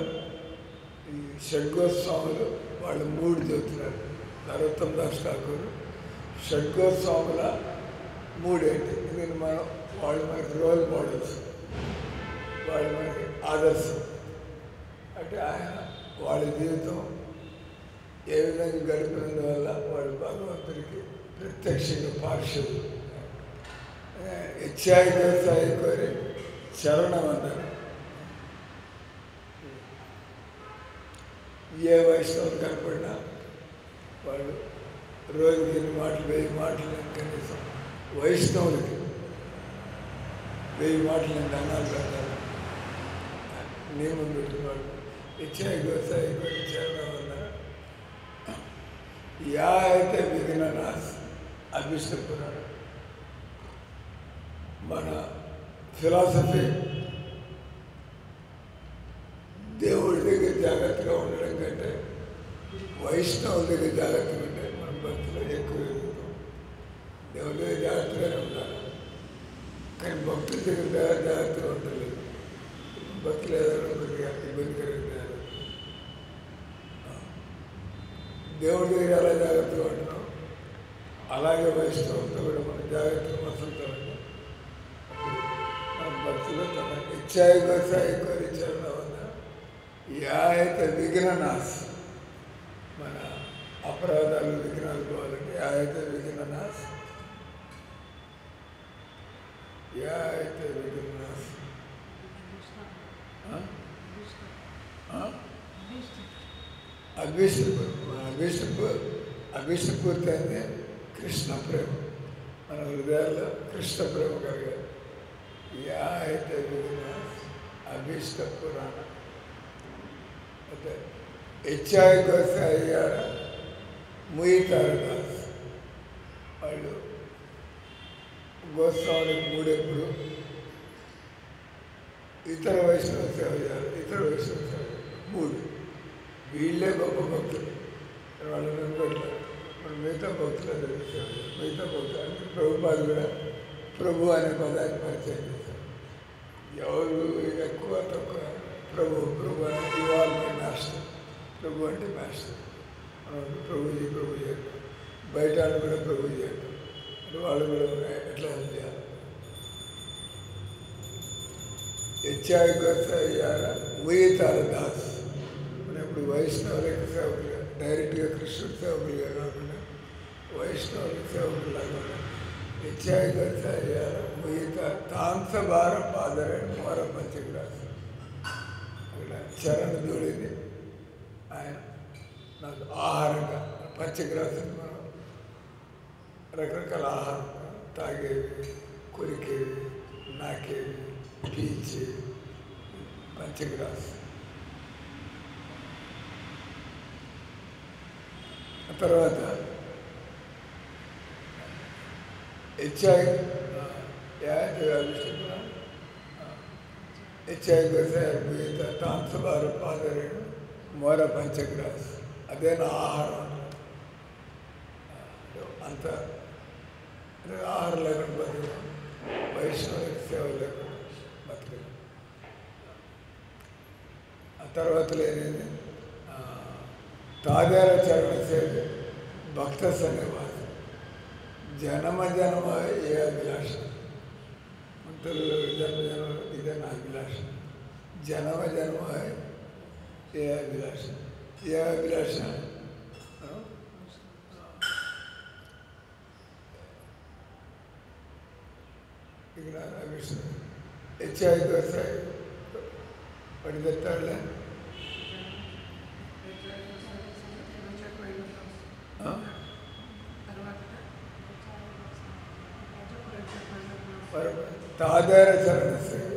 ఈ షడ్గోస్వాములు వాళ్ళు 3 చెబుతున్నారు. నరోత్తమ్ దాస్ ఠాకూర్ షడ్గోస్వాముల 3 ఏంటి, ఎందుకంటే వాళ్ళు మనకి రోల్ మోడల్స్, వాళ్ళు మనకి ఆదర్శం. అంటే ఆయన వాళ్ళ జీవితం ఏ విధంగా గడిపినందువల్ల వాళ్ళు భగవంతుడికి ప్రత్యక్షంగా పార్షులు. హెచ్చాయి గోసాయి కోరి చరణం అన్నారు. ఏ వైష్ణవులు కనపడినా వాళ్ళు రోజుకి 8 మాటలు 1000 మాటలు కనీసం వైష్ణవులకి 1000 మాటలు దండాలు పెడతారు నియమం పెట్టుకున్నాడు. హెచ్చాయి గోసాయి కోరి చరణం అన్నారు. యా అయితే విఘ్న నాశ అభిష్టపురాడు. మన ఫిలాసఫీ దేవుడి దగ్గర జాగ్రత్తగా ఉండడం కంటే వైష్ణవుల దగ్గర జాగ్రత్తగా ఉంటే మనం భక్తిలో ఎక్కువ ఎదుగుతాం. దేవుడి దగ్గర జాగ్రత్తగానే ఉండాలి. దగ్గర జాగ్రత్తగా ఉండలేదు. భక్తులు ఏదైనా ఇబ్బంది కలిగినారు. దేవుడి దగ్గర ఎలా జాగ్రత్తగా ఉంటున్నాం అలాగే వైష్ణవంతో కూడా మనం జాగ్రత్తగా మసలుతూ ఉంటాం. మన భక్తులు తన ఇచ్చాయిచరణ వల్ల యాయత విఘ్ననాశ్, మన అపరాధాలు విఘ్నాలు పోవాలంటే యాయత విఘ్ననాశ్, యాయత విఘ్ననాశ్ అభిష్టపూర్తి అంటే కృష్ణ ప్రేమ, మన హృదయాల్లో కృష్ణ ప్రేమ కలిగారు. యాయత విఘ్నాశ్ అభీష్ట పురాణ అంటే హెచ్చాయి గోసాయి గారు ముయితారదాస్ వాళ్ళు గోస్వామికి మూడెప్పుడు ఇతర వైష్ణవ సేవ చేయాలి. ఇతర వైష్ణవ సేవ మూడు వీళ్ళే గొప్ప భక్తులు. వాళ్ళు నిలబెట్టారు. మనం మిగతా భక్తులు అందరికీ సేవ చేయాలి. మిగతా భక్తులు అంటే ప్రభుపాద కూడా ప్రభు అనే పదాన్ని పరిచయం చేశారు. ఎవరు ఎక్కువ తక్కువ ప్రభు ప్రభు అంటే ఇవాల్వ్ మాస్టర్. ప్రభు అంటే మాస్టర్. మనం ప్రభుజీ ప్రభుజీ అంటాం. బయట వాళ్ళు కూడా ప్రభుజీ అంటాం. అంటే వాళ్ళు కూడా ఎట్లా చేయాలి. హెచ్చాయి గోసాయ్యార ముయితారదాస్. మనం ఇప్పుడు వైష్ణవులకి సేవకులుగా డైరెక్ట్గా కృష్ణుడి సేవకులుగా కాకుండా వైష్ణవులకి సేవకులాగా హెచ్చాయి గోసాయ్యార ముయిత తాంసభార పాదరే మోర పంచగ్రాస్. అక్కడ చరణ దూడింది ఆయన నాకు ఆహారంగా. పంచగ్రాసులు మనం రకరకాల ఆహారం తాగేవి, కొరికేవి, నాకేవి, పీచేవి పంచగ్రాస్. తర్వాత హెచ్చాయి గోసాయి తాంసభార పాదరేణు మోర పంచగ్రాస్. అదే నా ఆహారం. అంత ఆహారం లేకుండా బతుకుతాం. వైష్ణవులకి సేవ లేకుండా బతుకుతాం. ఆ తర్వాత లేనిది తాజాల చరణ సేవ భక్త సన్నివాసం. జన్మ జన్మ ఏ అభిలాష మంత్రులు జన్మ జన్మ ఇదే నా అభిలాష. జన్మ జన్మ ఏ అభిలాష. ఏ అభిలాష ఇక్కడ అభిషేకం హెచ్చాయి గోసాయి పడి తెస్తాడులే. తాదేర చరణ సేవ,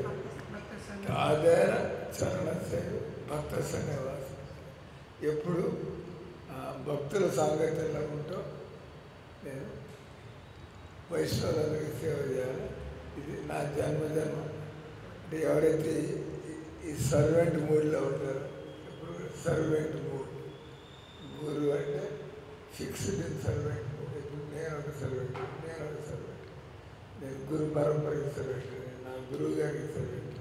తాదేర చరణ సేవ భక్త సన్నివాసం. ఎప్పుడు భక్తుల సాంగత్యంలో ఉంటూ నేను వైష్ణవులందరికీ సేవ చేయాలి. ఇది నా జన్మ. అంటే ఎవరైతే ఈ సర్వెంట్ మూడ్లో ఉంటారో, ఇప్పుడు సర్వెంట్ మూడ్. గురువు అంటే ఫిక్స్డ్ ఇన్ సర్వెంట్ మూడ్. ఇప్పుడు నేను ఒక సర్వెంట్, నేను గురు పరంపరకి సర్వెంట్, నా గురువు గారికి సర్వెంట్,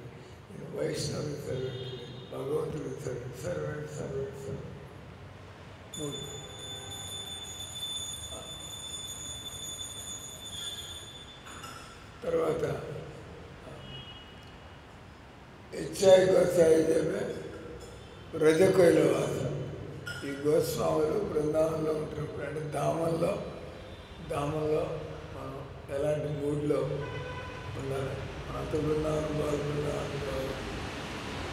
నేను వైష్ణవుకి సర్వెంట్, భగవంతుడికి సర్వెంట్ మూడు. తర్వాత హెచ్చాయి గోసాయి చెప్పే రజకోయిల వాసం. ఈ గోస్వాములు బృందావనంలో ఉంటున్నప్పుడు అంటే ధామంలో మనం ఎలాంటి మూడ్లో ఉండాలి. అంత బృందావనం బాగుండాలి.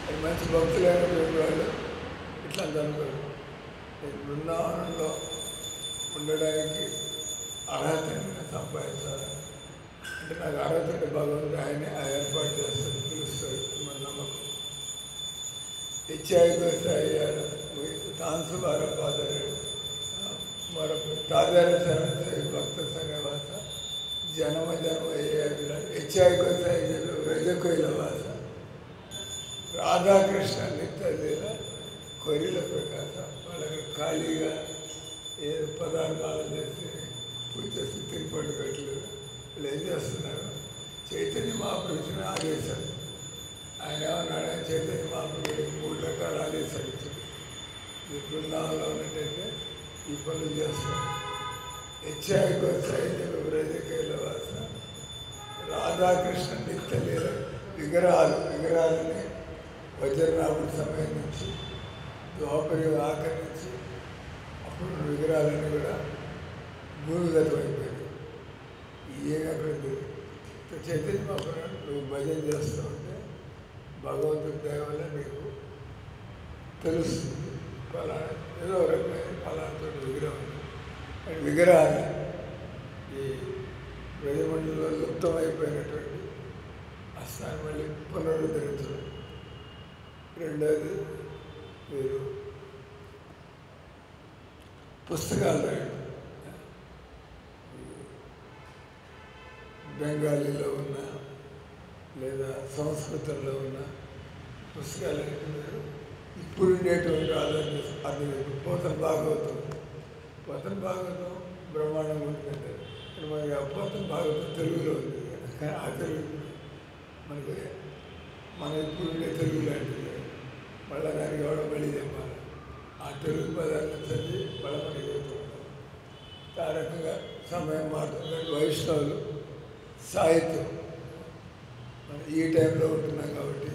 అది మంచి భక్తులైనటువంటి వాళ్ళు ఇట్లా అనుకోరు. నేను బృందావనంలో ఉండడానికి అర్హతని సంపాదించాలి. అంటే నాకు అర్హత అంటే భగవంతుడు ఆయనే ఆ ఏర్పాటు చేస్తాడు, పిలుస్తాడు. మన నమ్మకం. హెచ్చాయి గోసాయి తాంసభార పాదరేడు మరొక తాజార చరణ భక్త సన్నివాస జన్మ ఏ అభిలాష. హెచ్చాయి గోసాయి రజకోయిల వాస. రాధాకృష్ణ నిత్య లీల కొరిల ప్రకాశం. వాళ్ళకి ఖాళీగా ఏదో పదార్థాలు చేసి పూజ చేసి తిరుపతి పెట్టలేదు. వీళ్ళు ఏం చేస్తున్నారు, చైతన్య మహాప్రభుని ఆదేశాలు ఆయన ఏమన్నాడు, చైతన్య మహాప్రభుడికి 3 రకాల ఆదేశాలు ఇచ్చాడు. ఈ బృందావనంలో ఉన్నట్టయితే ఈ పనులు చేస్తాం. హెచ్చాయికోత్సాహిత్యులు వ్రజకైలవాస రాధాకృష్ణ నిత్యలీల విగ్రహాలని వజ్రనాభుడి సమయం నుంచి ద్వాపరి ఆఖరి నుంచి అప్పుడు విగ్రహాలన్నీ కూడా భూమిగతం అయిపోయింది. ఏమి అక్కడ చైతన్య మహాప్రభుడు నువ్వు భజన చేస్తూ ఉంటే భగవంతుడి దయ వల్ల నీకు తెలుస్తుంది ఫలానా ఏదో రకమైన ఫలానాతో విగ్రహం. అండ్ విగ్రహాన్ని ఈ బ్రజమండలిలో లుప్తమైపోయినటువంటి అస్థాన్ని మళ్ళీ పునరుద్ధరించడం. రెండోది మీరు పుస్తకాలు రాయడం. బెంగాలీలో ఉన్న లేదా సంస్కృతంలో ఉన్న పుస్తకాలన్నింటి మీరు ఇప్పుడు ఉండేటువంటి అర్థం పోతన భాగవతం బ్రహ్మాండం ఉంటుంది. మనకి పోతన భాగవతం తెలుగులో ఉంది. కానీ ఆ తెలుగు మనకి మన ఇప్పుడు ఉండే తెలుగు లాంటిది. మళ్ళీ దానికి ఎవడో మళ్ళీ చెప్పాలి. ఆ తెలుగు పదాలను చదివి మళ్ళీ మనకి చెబుతూ ఉంటాం. ఆ రకంగా సమయం మారుతుంది. వైష్ణవులు సాహిత్యం మనం ఈ టైంలో ఉంటున్నాం కాబట్టి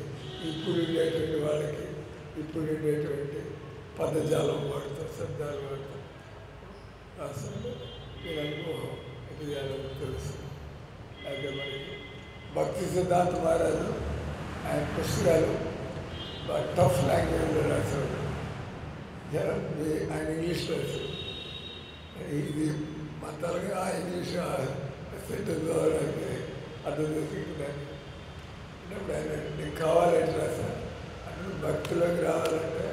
ఇప్పుడు ఉండేటువంటి వాళ్ళకి ఇప్పుడు ఉండేటువంటి పదజాలం వాడుతాం, శబ్దాలు వాడతాం. రాష్ట్రంలో మీరు అనుభవం ఎటు చేయాలని తెలుసు. అయితే మనకి భక్తి సిద్ధాంత మహారాజు ఆయన పుస్తకాలు బాగా టఫ్ లాంగ్వేజ్లో రాశాడు. ఆయన ఇంగ్లీష్లో రాశాడు. ఇది మన తలగా ఆ ఇంగ్లీష్ సెంటర్ ద్వారా అర్థం చేసుకుంటాను. అప్పుడు ఆయన నీకు కావాలంటే రాశాను. అప్పుడు భక్తిలోకి రావాలంటే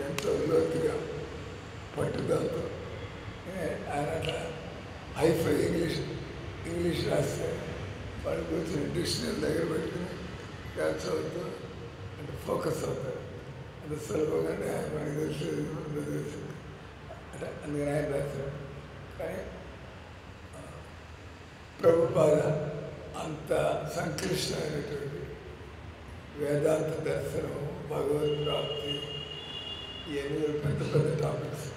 ఎంతో లోతుగా పట్టుదలతో ఆయన అట్లా హైఫై ఇంగ్లీష్ రాస్తారు. వాళ్ళు కూర్చొని డిక్షనరీ దగ్గర పెట్టుకుని చదువుతూ అంటే ఫోకస్ అవుతారు. అంటే సులభంగానే ఆయన మనకి తెలుసు అంటే అందుకని ఆయన రాశారు. కానీ ప్రభుపాద అంత సంక్లిష్టమైనటువంటి వేదాంత దర్శనం, భగవద్ ప్రాప్తి ఇవన్నీ పెద్ద పెద్ద టాపిక్స్.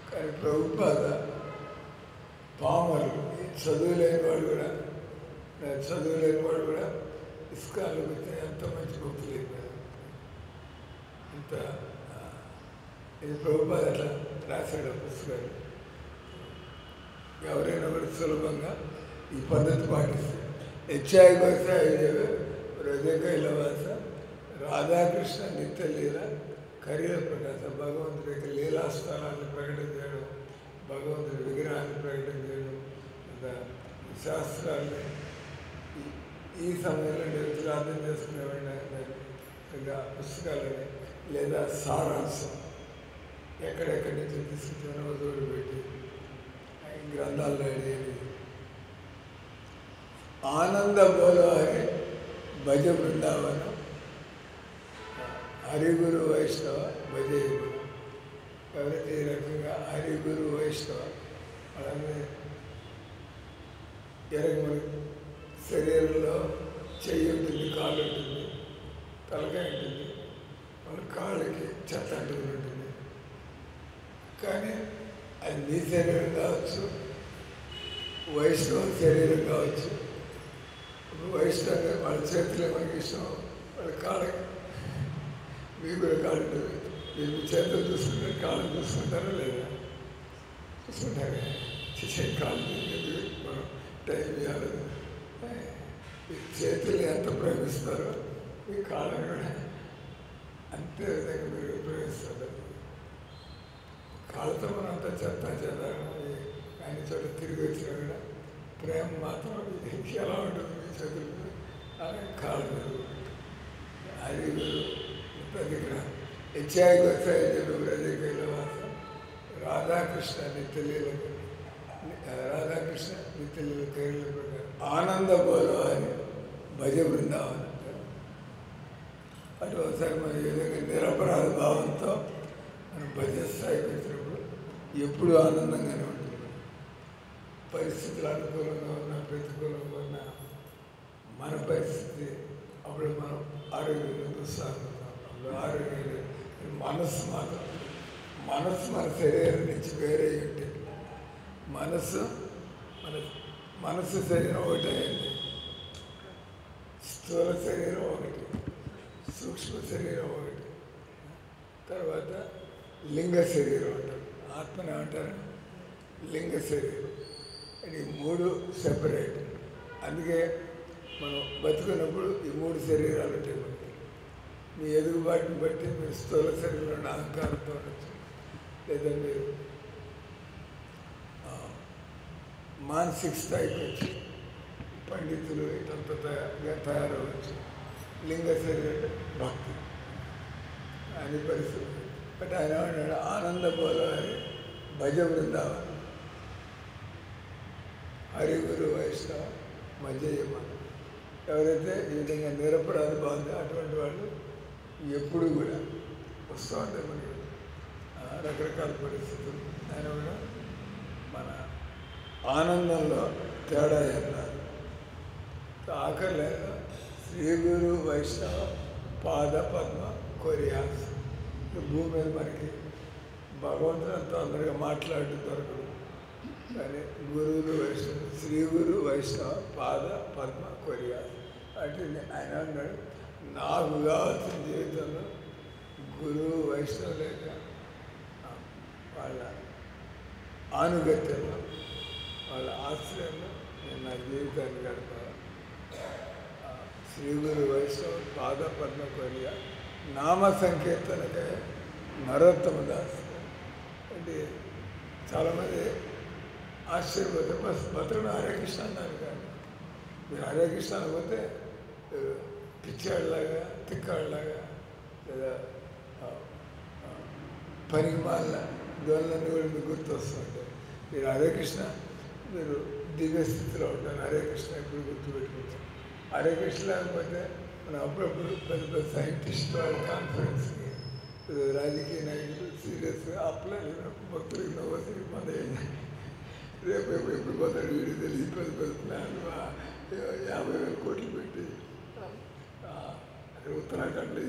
కానీ ప్రభుపాద పామరు చదువులేని వాడు కూడా ఇస్కాన్లో వచ్చి ఎంత మంచి భక్తులు అయిపోయారు. ఇంత ఇది ప్రభుపాద అట్లా రాశాడు పుస్తకాలు. ఎవరైనా కూడా సులభంగా ఈ పద్ధతి పాటిస్తే హృదయకైలవాస రాధాకృష్ణ నిత్యలీల కరీల ప్రకాశ భగవంతుడి యొక్క లీలాస్థానాన్ని ప్రకటన చేయడం, భగవంతుడి విగ్రహాన్ని ప్రకటన చేయడం, శాస్త్రాన్ని ఈ సమయంలో నేను అర్థం చేసుకునేవాడిని పుస్తకాలని లేదా సారాంశం ఎక్కడెక్కడి నుంచి తీసుకుని దూరం పెట్టి గ్రంథాల్లో అడిగేది. ఆనంద బోలో హరి భజ బృందావనం హరిగురు వైష్ణవ భజ గురు. ఎవరైతే ఈ రకంగా హరిగురు వైష్ణవ అలాగే మనకి శరీరంలో చెయ్యి ఉంటుంది, కాళ్ళు ఉంటుంది, తలకాయ ఉంటుంది, మన కాళ్ళకి చెత్త అంటుకుని ఉంటుంది. కానీ అది నీ శరీరం కావచ్చు, వైష్ణవ శరీరం కావచ్చు. ఇప్పుడు వైష్ణవ వాళ్ళ చేతిలో మనకి ఇష్టం, వాళ్ళ కాళ్ళకి మీకు కూడా కాళ్ళు ఉంటుంది. మీరు మీ చేతులు చూసుకుంటారు, కాళ్ళు చూసుకుంటారా లేదా? చూసుకుంటారా? కాళ్ళు మనం టైం ఇవ్వాలి. మీ చేతులు ఎంత ప్రేమిస్తారో మీ కాళ్ళని కూడా అంతే విధంగా మీరు ప్రేమిస్తారు. కాళ్ళతో మనం అంతా చెత్తారు. ఆయన చోట తిరిగి వచ్చినా కూడా ప్రేమ మాత్రం ఎలా ఉంటుంది మీ చేతులు అలా కాళ్ళు మీద. అది దగ్గర హెచ్చాయికోత్సాహిత్యులు రాధాకృష్ణ నిత్యలీల కైల ప్రకారం ఆనంద బోలో అని భజ బృందావనం. అటు ఒకసారి మనం ఈ విధంగా నిరపరాధ భావంతో మనం భజన స్థాయికి వచ్చినప్పుడు ఎప్పుడు ఆనందంగానే ఉంటుంది. పరిస్థితులు అనుకూలంగా ఉన్నా ప్రతికూలంగా ఉన్నా మన పరిస్థితి అప్పుడు మనం ఆరోగ్యంగా సాగుతాం. అప్పుడు ఆరోగ్యం మనస్సు మాత్రం మనస్సు మన శరీరం నుంచి వేరే ఉంటే మనస్సు మనస్సు శరీరం ఒకటే అయింది. స్థూల శరీరం ఒకటి, సూక్ష్మ శరీరం ఒకటి, తర్వాత లింగ శరీరం అంటారు. ఆత్మని ఏమంటారు? లింగ శరీరం. ఇది మూడు సెపరేట్. అందుకే మనం బతుకున్నప్పుడు ఈ మూడు శరీరాలు ఉంటాయి మనకి. మీ ఎదుగుబాటుని బట్టి మీరు స్థూల శరీరంలో అహంకారంతో ఉండొచ్చు, లేదా మీరు మానసిక స్థాయికి వచ్చి పండితులు ఇటంతా తయారవచ్చు. లింగ శరీరం భక్తి అని పరిస్థితి. బట్ ఆయన ఏమన్నాడు? ఆనంద బోలవారి భజ బృందావనం, హరి గురు వైష్ణవ మధ్యయమ. ఎవరైతే ఈ విధంగా నిరపరాధ బాగుందో అటువంటి వాళ్ళు ఎప్పుడు కూడా వస్తూ ఉంటాయి మనకి రకరకాల పరిస్థితులు. ఆయన కూడా మన ఆనందంలో తేడా అన్నారు. ఆఖరి శ్రీ గురు వైష్ణవ పాద పద్మ కొరియాస్. భూమి మీద మనకి భగవంతుడు తొందరగా మాట్లాడటం దొరకదు, కానీ గురువులు వైష్ణవ శ్రీ గురు వైష్ణవ పాద పద్మ కొరియాస్ అంటే ఆయన అన్నాడు, నాకు కావాల్సిన జీవితంలో గురువు వైష్ణవ లేక వాళ్ళ ఆనుగత్యంలో వాళ్ళ ఆశ్రయంలో నేను నా జీవితాన్ని గడపాలి. శ్రీ గురు వైష్ణవ పాద పద్మ కొరియా నామ సంకీర్తనకై నరోత్తమ దాస్. అంటే చాలామంది ఆశ్చర్యపోతే బతుకుని హరే కృష్ణ అన్నారు, కానీ మీరు హరే కృష్ణ అనకపోతే పిచ్చాళ్ళలాగా తిక్కాళ్ళలాగా లేదా పరిమాల దోళ్ళన్నీ కూడా మీకు గుర్తొస్తుంటాయి. మీరు హరే కృష్ణ, మీరు దివ్య స్థితిలో ఉంటారు. హరే కృష్ణ ఎప్పుడు గుర్తుపెట్టుకుంటారు. హరే కృష్ణ లేకపోతే మనం అప్పుడప్పుడు పెద్ద పెద్ద సైంటిస్ట్ వాళ్ళ కాన్ఫరెన్స్కి రాజకీయ నాయకులు సీరియస్గా అప్లై భక్తులకి నవ్వసి మన రేపు ఎప్పుడు పోతాడు వీడికి తెలియదు. పెద్ద పెద్ద ప్లాన్లు 50,000 కోట్లు పెట్టి అక్కడ ఉత్తరాఖండ్లో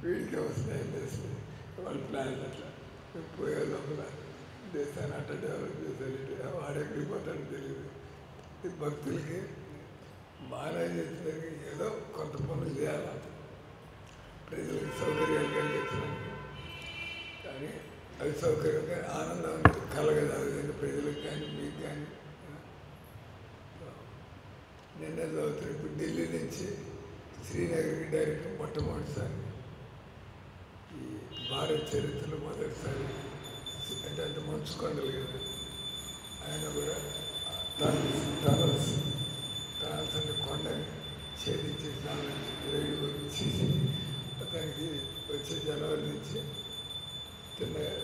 వీడికి వస్తున్నాయి చేస్తుంది వాళ్ళ ప్లాన్లు. అట్లా పోయే లోపల దేశాన్ని అట్లా డెవలప్ చేశారు. వాడెక్కడికి పోతాడో తెలియదు. భక్తులకి మానవ చేసేదానికి ఏదో కొంత పనులు చేయాలి, ప్రజలకు సౌకర్యాలు కలిగించడానికి. కానీ అవి సౌకర్యంగా ఆనందం కలగదు ఆ విధంగా ప్రజలకు కానీ మీకు కానీ. నిన్న చదువుతారు. ఇప్పుడు ఢిల్లీ నుంచి శ్రీనగర్కి డైరెక్ట్ మొట్టమొదటిసారి ఈ భారత చరిత్రలో మొదటిసారి అంటే అంత మంచు కొండలు కదా, ఆయన కూడా టనల్స్ అంటే కొండని ఛేదించి రైలు గురించి అతనికి వచ్చే జనవరి నుంచి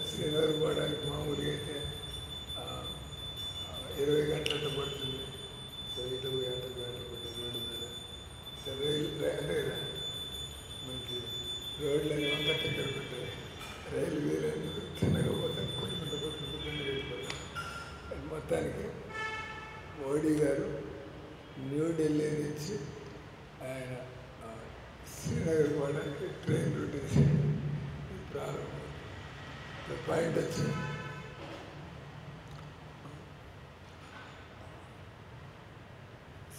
శ్రీనగర్ పోవడానికి మామూలుగా అయితే 20 గంటల పడుతుంది. సో 20 గంటలు పడుతుంది రోడ్డు మీద. సో రైలు అంటే మనకి రోడ్లని వంక దగ్గర పెట్టాయి, రైలు వీలన్నీ చిన్నగా పోతాను కొట్టుకుంటూ వెళ్ళిపోతాం. మొత్తానికి మోడీ గారు న్యూఢిల్లీ నుంచి ఆయన శ్రీనగర్ పోవడానికి ట్రైన్ రూట్ ప్రారంభం. పాయింట్ వచ్చింది.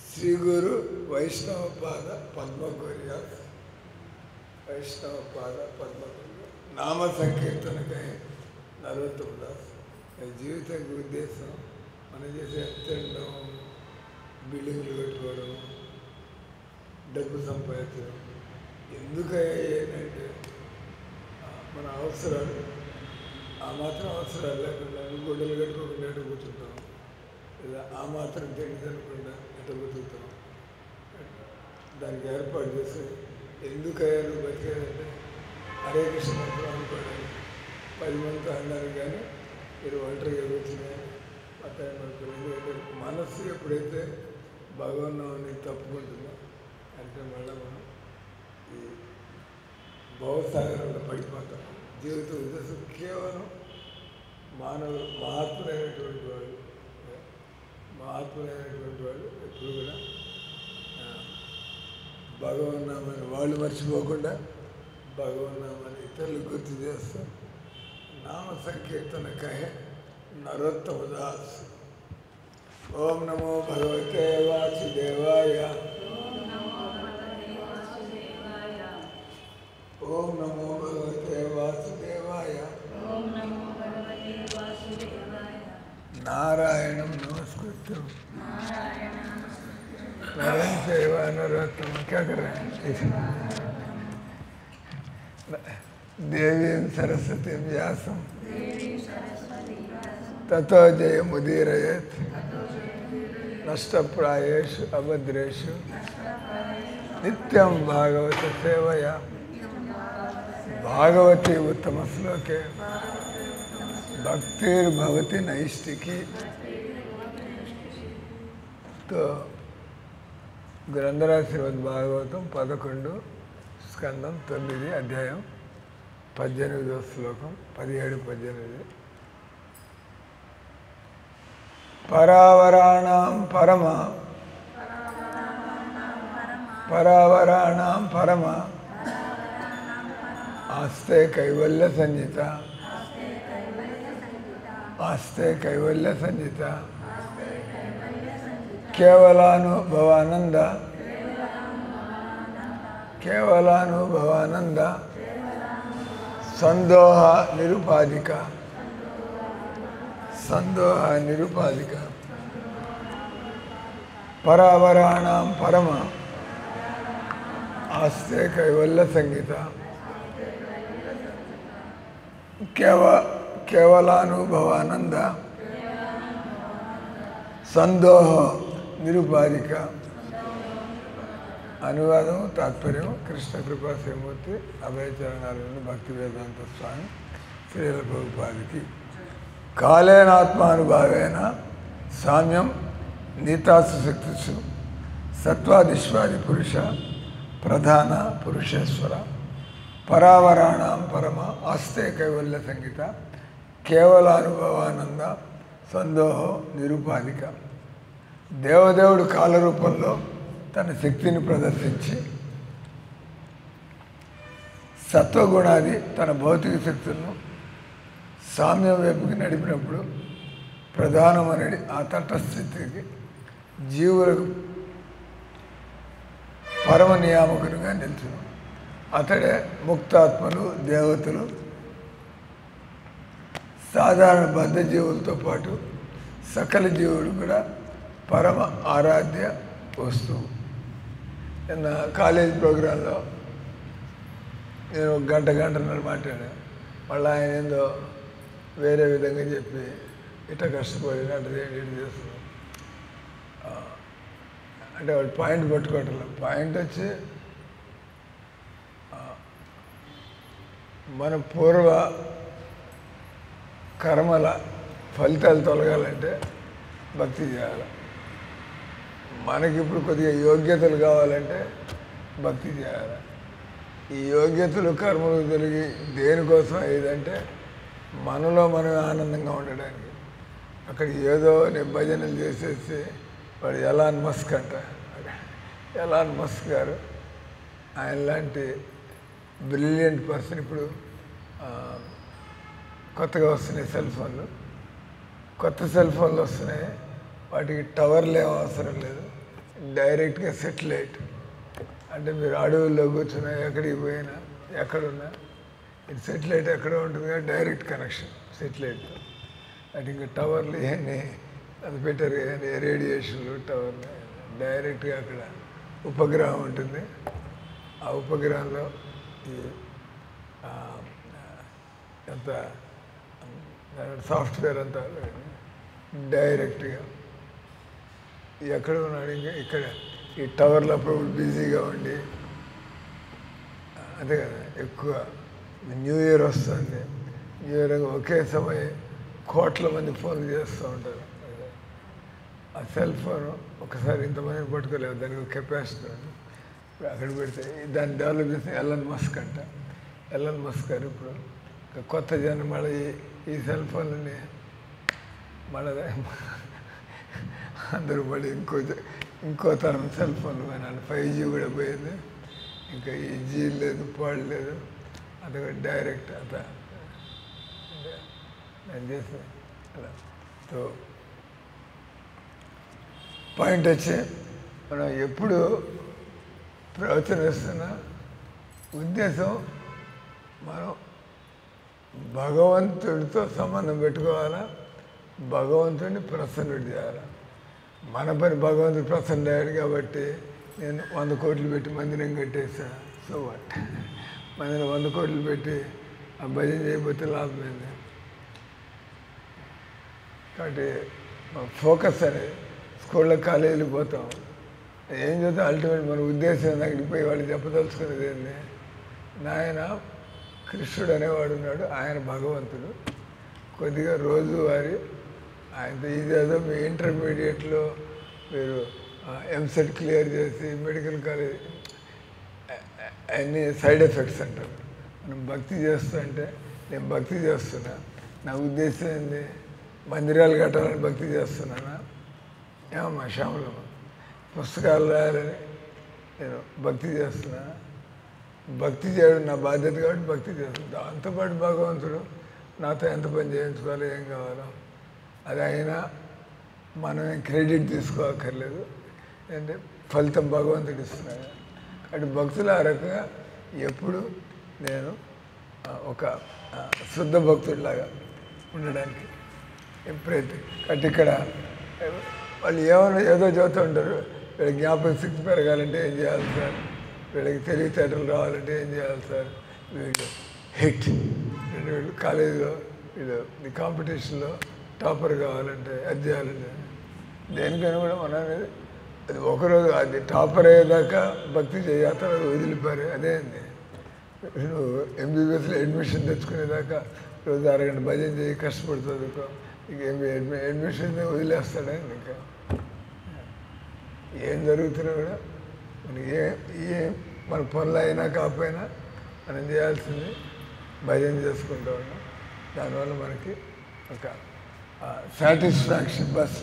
శ్రీ గురు వైష్ణవ పాద పద్మ కొరియా, వైష్ణవ పాద పద్మ కొరియా నామ సంకీర్తనకై నరోత్తమ దాస్. జీవితం ఉద్దేశం మనం చేసే తినడం, బిల్డింగ్లు కట్టుకోవడం, డబ్బు సంపాదించడం ఎందుకంటే మన అవసరాలు ఆ మాత్రం అవసరాలు లేకుండా గుడ్డలు కట్టుకోకుండా ఎటు కూర్చుంటాం, లేదా ఆ మాత్రం తిండి తినకుండా ఎటు బతుకుతాం. దానికి ఏర్పాటు చేసి ఎందుకయ్యా నువ్వు బతికేదంటే హరే కృష్ణ మంత్రం అనుకోవడానికి 10 మందితో అన్నారు, కానీ మీరు ఒంటరిగా వచ్చినా అతని మనకు. ఎందుకంటే మనస్సు ఎప్పుడైతే భగవన్నామని తప్పుకుంటుందో అంటే మళ్ళీ మనం ఈ భవసాగరంలో పడిపోతాం. జీవిత ఉద్దేశం కేవలం మహాత్ములైనటువంటి వాళ్ళు ఎప్పుడు కూడా భగవన్నామని వాళ్ళు మర్చిపోకుండా భగవన్నామని ఇతరులు గుర్తు చేస్తూ నామ సంకీర్తన కహే నరోత్తమ దాస్. ఓం నమో భగవతే వాసుదేవాయ. ఓం నమో భగవతే వాసుదేవాయ. నారాయణం నమస్కృత్యం నరం చైవ నరోత్తమం. क्या कर रहे हैं? देवीं सरस्वतीं व्यासं ततो जयमुदीरयेत् नष्टप्रायेषु अभद्रेषु नित्यं भागवत सेवया. भागवती उत्तम श्लोके भक्तिर्भवति नैष्टिकी. तो గ్రంథరాజ్ శ్రీమద్ భాగవతం 11 స్కందం 9 అధ్యాయం 18వ శ్లోకం 17-18. పరావరాణాం పరమ ఆస్తే కైవల్య సంజిత కేవలానుభవానంద సందోహ నిరుపాధిక. పరావరాణాం పరమ ఆస్తే కైవల్య సంగీత కేవలానుభవానంద సందోహ నిరుపాధిక. అనువాదం తాత్పర్యం కృష్ణ కృపా శ్రీమూర్తి అభయచరణాలను భక్తి వేదాంత స్వామి శ్రీల ప్రభుపాదికి. కాళేనాత్మానుభావేన సామ్యం నీతాసు శక్తిషు సత్వాదిశ్వాది పురుష ప్రధాన పురుషేశ్వర. పరావరాణాం పరమ ఆస్తే కైవల్య సంగీత కేవలానుభవానంద సందోహం నిరుపాధిక. దేవదేవుడు కాలరూపంలో తన శక్తిని ప్రదర్శించి సత్వగుణాది తన భౌతిక శక్తులను సామ్యం వైపుకి నడిపినప్పుడు ప్రధానమనడి ఆ తటస్థితికి జీవులకు పరమ నియామకునిగా నిలుచును. అతడే ముక్తాత్మలు, దేవతలు, సాధారణ బద్ధ జీవులతో పాటు సకల జీవులు కూడా పరమ ఆరాధ్య వస్తువు. నిన్న కాలేజ్ ప్రోగ్రాంలో నేను గంటన్నర మాట్లాడాను. మళ్ళీ ఆయన ఏందో వేరే విధంగా చెప్పి ఇట్లా కష్టపడి అంటే ఇటు చేస్తున్నాం అంటే వాడు పాయింట్ పట్టుకోవటం. పాయింట్ వచ్చి మన పూర్వ కర్మల ఫలితాలు తొలగాలంటే భక్తి చేయాలి. మనకిప్పుడు కొద్దిగా యోగ్యతలు కావాలంటే భక్తి చేయాలి. ఈ యోగ్యతలు కర్మలు తొలగి దేనికోసం ఏదంటే మనలో మనం ఆనందంగా ఉండడానికి. అక్కడ ఏదో భజనలు చేసేసి వాడు ఎలాన్ మస్క్ అంట. ఎలాన్ మస్క్ గారు ఆయన లాంటి బ్రిలియంట్ పర్సన్. ఇప్పుడు కొత్తగా వస్తున్నాయి సెల్ ఫోన్లు, కొత్త సెల్ ఫోన్లు వస్తున్నాయి. వాటికి టవర్లు ఏం అవసరం లేదు, డైరెక్ట్గా సెటిలైట్. అంటే మీరు అడవుల్లో కూర్చున్నా ఎక్కడికి పోయినా ఎక్కడున్నా ఇది సెటిలైట్ ఎక్కడ ఉంటుంది కదా, డైరెక్ట్ కనెక్షన్ సెటిలైట్తో. అంటే ఇంకా టవర్లు ఇవన్నీ అది పెట్టారు కానీ రేడియేషన్లు టవర్లు డైరెక్ట్గా అక్కడ ఉపగ్రహం ఉంటుంది. ఆ ఉపగ్రహంలో ఈ ఎంత సాఫ్ట్వేర్ అంతా డైరెక్ట్గా ఎక్కడ ఉన్నాడు. ఇంకా ఇక్కడ ఈ టవర్లు అప్పుడు బిజీగా ఉండి అంతే కదా. ఎక్కువ న్యూ ఇయర్ వస్తుంది, న్యూ ఇయర్ ఒకే సమయం కోట్ల మంది ఫోన్లు చేస్తూ ఉంటారు. ఆ సెల్ ఫోన్ ఒకసారి ఇంతమందిని పట్టుకోలేవు, దానికి కెపాసిటీ ఉంది. ఇప్పుడు అక్కడ పెడితే దాన్ని డెవలప్ చేసిన ఎలన్ మస్క్ అంట. ఎలన్ మస్క్ గారు ఇప్పుడు కొత్త జనం మళ్ళీ ఈ సెల్ ఫోన్లని మళ్ళీ అందరూ పడి ఇంకో తరం సెల్ ఫోన్లు పోయినాడు. 5G కూడా పోయింది. ఇంకా ఈజీ లేదు, పాడు లేదు, అది డైరెక్ట్ అంతా నేను చేసిన అలా. సో పాయింట్ వచ్చి మనం ఎప్పుడు ప్రవచనిస్తున్న ఉద్దేశం మనం భగవంతుడితో సంబంధం పెట్టుకోవాలా, భగవంతుడిని ప్రసన్నుడు చేయాలి. మన పని భగవంతుడు ప్రసన్న అయ్యాడు కాబట్టి నేను 100 కోట్లు పెట్టి మందిరం కట్టేసా, సో వాట్, మందిరం 100 కోట్లు పెట్టి ఆ భజన చేయకపోతే లాభం ఏంది? కాబట్టి ఫోకస్ అనేది స్కూళ్ళ కాలేజీలకు పోతాం, ఏం చేద్దాం, అల్టిమేట్ మన ఉద్దేశం అక్కడికి పోయి వాళ్ళు చెప్పదలుచుకునేది ఏంది? నాయన కృష్ణుడు అనేవాడు ఉన్నాడు, ఆయన భగవంతుడు, కొద్దిగా రోజువారీ ఆయనతో ఇదేదో మీ ఇంటర్మీడియట్లో మీరు ఎంసెట్ క్లియర్ చేసి మెడికల్ కాలేజ్ అన్ని సైడ్ ఎఫెక్ట్స్ అంటారు. మనం భక్తి చేస్తూ అంటే నేను భక్తి చేస్తున్నా, నా ఉద్దేశం ఏంది? మందిరాలు కట్టాలని భక్తి చేస్తున్నానా? ఏమమ్మా శ్యామలమ్మ, పుస్తకాలు రాయాలని నేను భక్తి చేస్తున్నా. భక్తి చేయడం నా బాధ్యత కాబట్టి భక్తి చేస్తుంది. దాంతోపాటు భగవంతుడు నాతో ఎంత పని చేయించుకోవాలి, ఏం కావాలో అది అయినా మనమే క్రెడిట్ తీసుకోక్కర్లేదు, అంటే ఫలితం భగవంతుడు ఇస్తున్నాడు. కాబట్టి భక్తులు ఆ రకంగా ఎప్పుడు నేను ఒక శుద్ధ భక్తుడిలాగా ఉండడానికి ప్రయత్నం. కాబట్టి ఇక్కడ వాళ్ళు ఏదో చదువుతూ ఉంటారు, వీళ్ళకి జ్ఞాపక శక్తి పెరగాలంటే ఏం చేయాలి సార్, వీళ్ళకి తెలివితేటలు రావాలంటే ఏం చేయాలి సార్, వీళ్ళు హిట్ వీళ్ళు కాలేజీలో వీళ్ళు కాంపిటీషన్లో టాపర్ కావాలంటే అది చేయాలంటే దేనికైనా కూడా మన అనేది అది ఒకరోజు అది టాపర్ అయ్యేదాకా భక్తి చేయ, తర్వాత వదిలిపారు. అదే అండి, నువ్వు ఎంబీబీఎస్లో అడ్మిషన్ తెచ్చుకునేదాకా రోజు అరగంట భజన చేయి, కష్టపడి చదువుకో, ఇక అడ్మిషన్ వదిలేస్తాడా? ఇంకా ఏం జరుగుతున్నా కూడా మనకి మన పనులు అయినా కాకపోయినా మనం చేయాల్సింది భజన చేసుకుంటూ ఉన్నాం. దానివల్ల మనకి ఒక సాటిస్ఫాక్షన్, బస్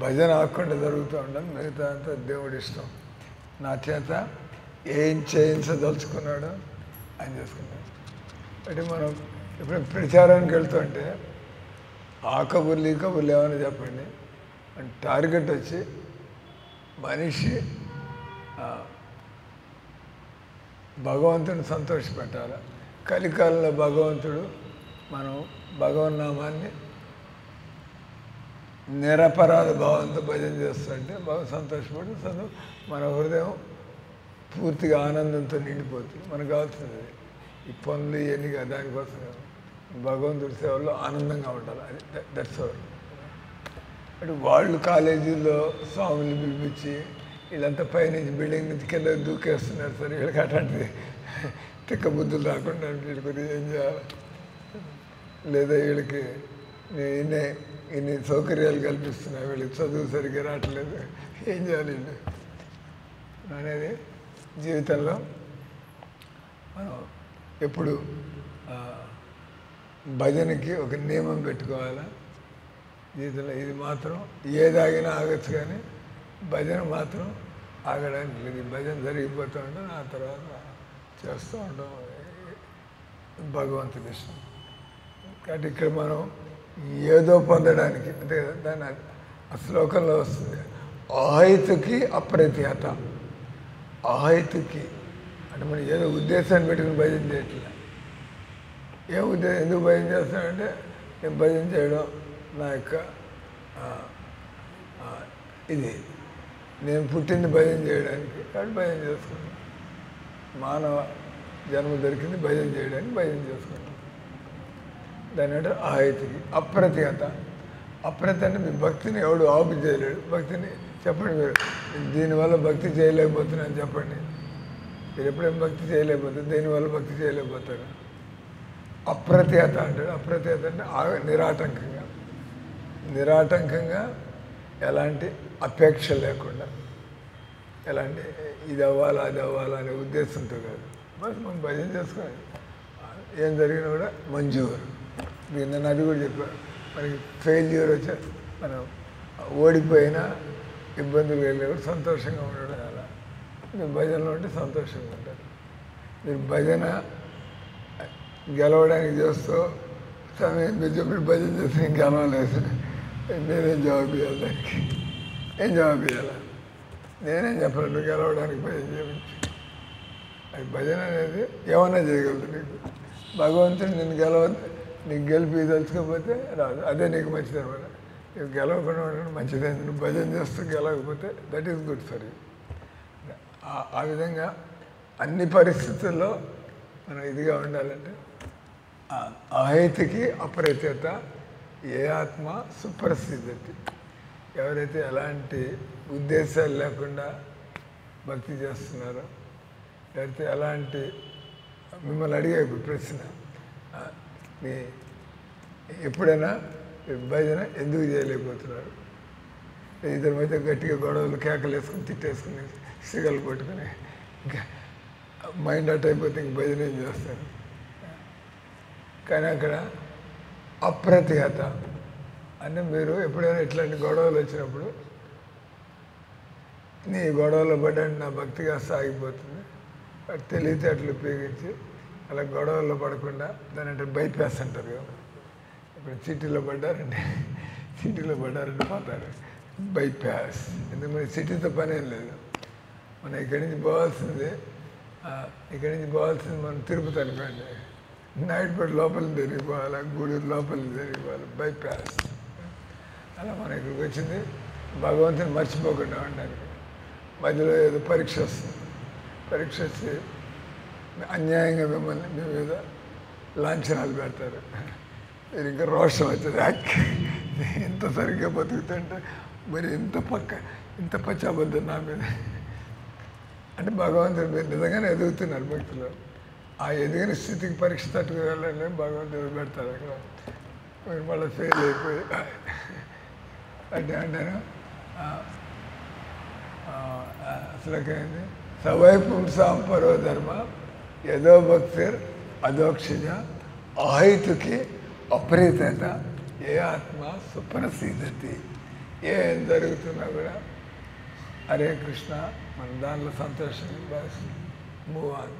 భజన ఆకుండా జరుగుతూ ఉండాలి, మిగతా అంతా దేవుడి ఇష్టం. నా చేత ఏం చేయించదలుచుకున్నాడో ఆయన చేసుకున్నాడు. అంటే మనం ఇప్పుడు ప్రచారానికి వెళ్తుంటే ఆ కబుర్లు ఈ కబుర్లు ఏమైనా చెప్పండి, అంటే టార్గెట్ వచ్చి మనిషి భగవంతుని సంతోషపెట్టాలి. కలికాలంలో భగవంతుడు మనం భగవన్నామాన్ని నిరపరాధ భావంతో భజన చేస్తుంటే బాగా సంతోషపడి మన హృదయం పూర్తిగా ఆనందంతో నిండిపోతుంది. మనకు కావాల్సింది ఈ పనులు ఇవన్నీ దానికోసం భగవంతుడి సేవలో ఆనందంగా ఉండాలి. అది దట్స్ ఆల్. అంటే వాళ్ళు కాలేజీల్లో స్వాములు పిలిపించి వీళ్ళంతా పైనుంచి బిల్డింగ్ నుంచి కింద దూకేస్తున్నారు సార్, వీళ్ళకి అట్లాంటిది తిక్క బుద్ధులు రాకుండా వీళ్ళకి కొద్దిగా ఏం చేయాలి, లేదా వీళ్ళకి ఇన్ని సౌకర్యాలు కల్పిస్తున్నాయి, వీళ్ళకి చదువు సరిగ్గా రావట్లేదు, ఏం చేయాలి వీళ్ళు అనేది జీవితంలో మనం ఎప్పుడు భజనకి ఒక నియమం పెట్టుకోవాలా జీవితంలో. ఇది మాత్రం ఏదాగినా ఆగచ్చు, కానీ భజన మాత్రం ఆగడానికి లేదు. భజన జరిగిపోతూ ఉంటాం, ఆ తర్వాత చేస్తూ ఉంటాం, భగవంతుడి ఇష్టం. కాబట్టి ఇక్కడ మనం ఏదో పొందడానికి, అంతే కదా, దాన్ని ఆ శ్లోకంలో వస్తుంది, ఆహైతుకి అప్రతిహత. ఆహైతుకి అంటే మనం ఏదో ఉద్దేశాన్ని పెట్టుకుని భజన చేయట్లే. ఏ ఉద్దేశం ఎందుకు భజన చేస్తానంటే నేను భజన చేయడం నా యొక్క ఇది నేను పుట్టింది భజన చేయడానికి, కాబట్టి భజన చేసుకున్నాను. మానవ జన్మ దొరికింది భజన చేయడానికి, భజన చేసుకున్నాను. దాని అంటే ఆహైతుకి. అప్రతిహత, అప్రతి అంటే మీ భక్తిని ఎవడు ఆపు చేయలేడు. భక్తిని చెప్పండి, మీరు దీనివల్ల భక్తి చేయలేకపోతున్నాను చెప్పండి. మీరు ఎప్పుడేం భక్తి చేయలేకపోతే దేనివల్ల భక్తి చేయలేకపోతారు? అప్రతిహత అంటాడు. అప్రతిహత అంటే నిరాటంకంగా, నిరాటంకంగా ఎలాంటి అపేక్ష లేకుండా, ఎలాంటి ఇది అవ్వాలా అది అవ్వాలా అనే ఉద్దేశంతో కాదు, బస్ మనం భజన చేసుకొని ఏం జరిగినా కూడా మంజూరు. నేను అది కూడా చెప్పాను, మనకి ఫెయిల్యూర్ వచ్చే మనం ఓడిపోయినా ఇబ్బందులు వెళ్ళి సంతోషంగా ఉండడం. అలా భజనలో ఉంటే సంతోషంగా ఉంటారు. మీరు భజన గెలవడానికి చేస్తూ సమయం మీరు చెప్పిన భజన చేస్తే నేను గెలవలేదు. నేనేం జవాబు ఇవ్వాలి దానికి? ఏం జవాబు ఇవ్వాలా? నేనేం చెప్పాలి గెలవడానికి భజన చేయించి? అది భజన అనేది ఏమన్నా చేయగలదు నీకు. భగవంతుడు నీకు గెలిపి తెలుసుకోకపోతే రాదు. అదే నీకు మంచిది అనమాట. నీకు గెలవకుండా ఉండడం మంచిదే. నువ్వు భజన చేస్తూ గెలవకపోతే that is good for you. ఆ విధంగా అన్ని పరిస్థితుల్లో మనం ఇదిగా ఉండాలంటే అహైతికి అపరిచేత ఏ ఆత్మ సుప్రసిద్ధి. ఎవరైతే ఎలాంటి ఉద్దేశాలు లేకుండా భక్తి చేస్తున్నారో, లేకపోతే ఎలాంటి మిమ్మల్ని అడిగే ప్రశ్న, నీ ఎప్పుడైనా భజన ఎందుకు చేయలేకపోతున్నారు? ఇద్దరి మధ్య గట్టిగా గొడవలు కేకలు వేసుకుని తిట్టేసుకుని సిగలు కొట్టుకుని ఇంకా మైండ్ అవుట్ అయిపోతే ఇంక భజన ఏం చేస్తారు? కానీ అక్కడ అప్రతిహత అంటే మీరు ఎప్పుడైనా ఇట్లాంటి గొడవలు వచ్చినప్పుడు నీ గొడవలో పడ్డానికి నా భక్తిగా సాగిపోతుంది. తెలివితేటలు ఉపయోగించి అలా గొడవల్లో పడకుండా దాని అంటే బైపాస్ అంటారు కదా. ఇప్పుడు సిటీలో పడ్డారంటే పోతారు బైపాస్. ఎందుకంటే సిటీతో పని ఏం లేదు. మనం ఇక్కడి నుంచి పోవాల్సింది మనం తిరుపతి అనుకోండి, నాయుడుపేట లోపలికి జరిగిపోవాలి, గూడూరు లోపలికి జరిగిపోవాలి, బైపాస్. అలా మనం ఇక్కడికి వచ్చింది భగవంతుని మర్చిపోకుండా ఉండడానికి. మధ్యలో ఏదో పరీక్ష వస్తుంది. పరీక్ష వచ్చి అన్యాయంగా మిమ్మల్ని మీ మీద లాంఛనాలు పెడతారు. మీరు ఇంకా రోషం అవుతుంది. ఎంత సరిగ్గా బతుకుతుంటే మరి ఇంత పచ్చాబద్ధం నా మీద అంటే భగవంతుడు మీరు నిజంగానే ఎదుగుతున్నారు భక్తులు. ఆ ఎదిగిన స్థితికి పరీక్ష తట్టుకోవాలని భగవంతుడు పెడతారు అక్కడ. మీరు మళ్ళీ ఫెయిల్ అయిపోయి అంటే అంటాను అసలుకైంది సవైపుంసాం పరోధర్మ యదో భక్తిర్ అదోక్షజ అహైతుకి అప్రీతత ఏ ఆత్మ సుప్రసిద్ధి. ఏం జరుగుతున్నా కూడా హరే కృష్ణ మన దానిలో సంతోషంగా మూవ్ ఆన్.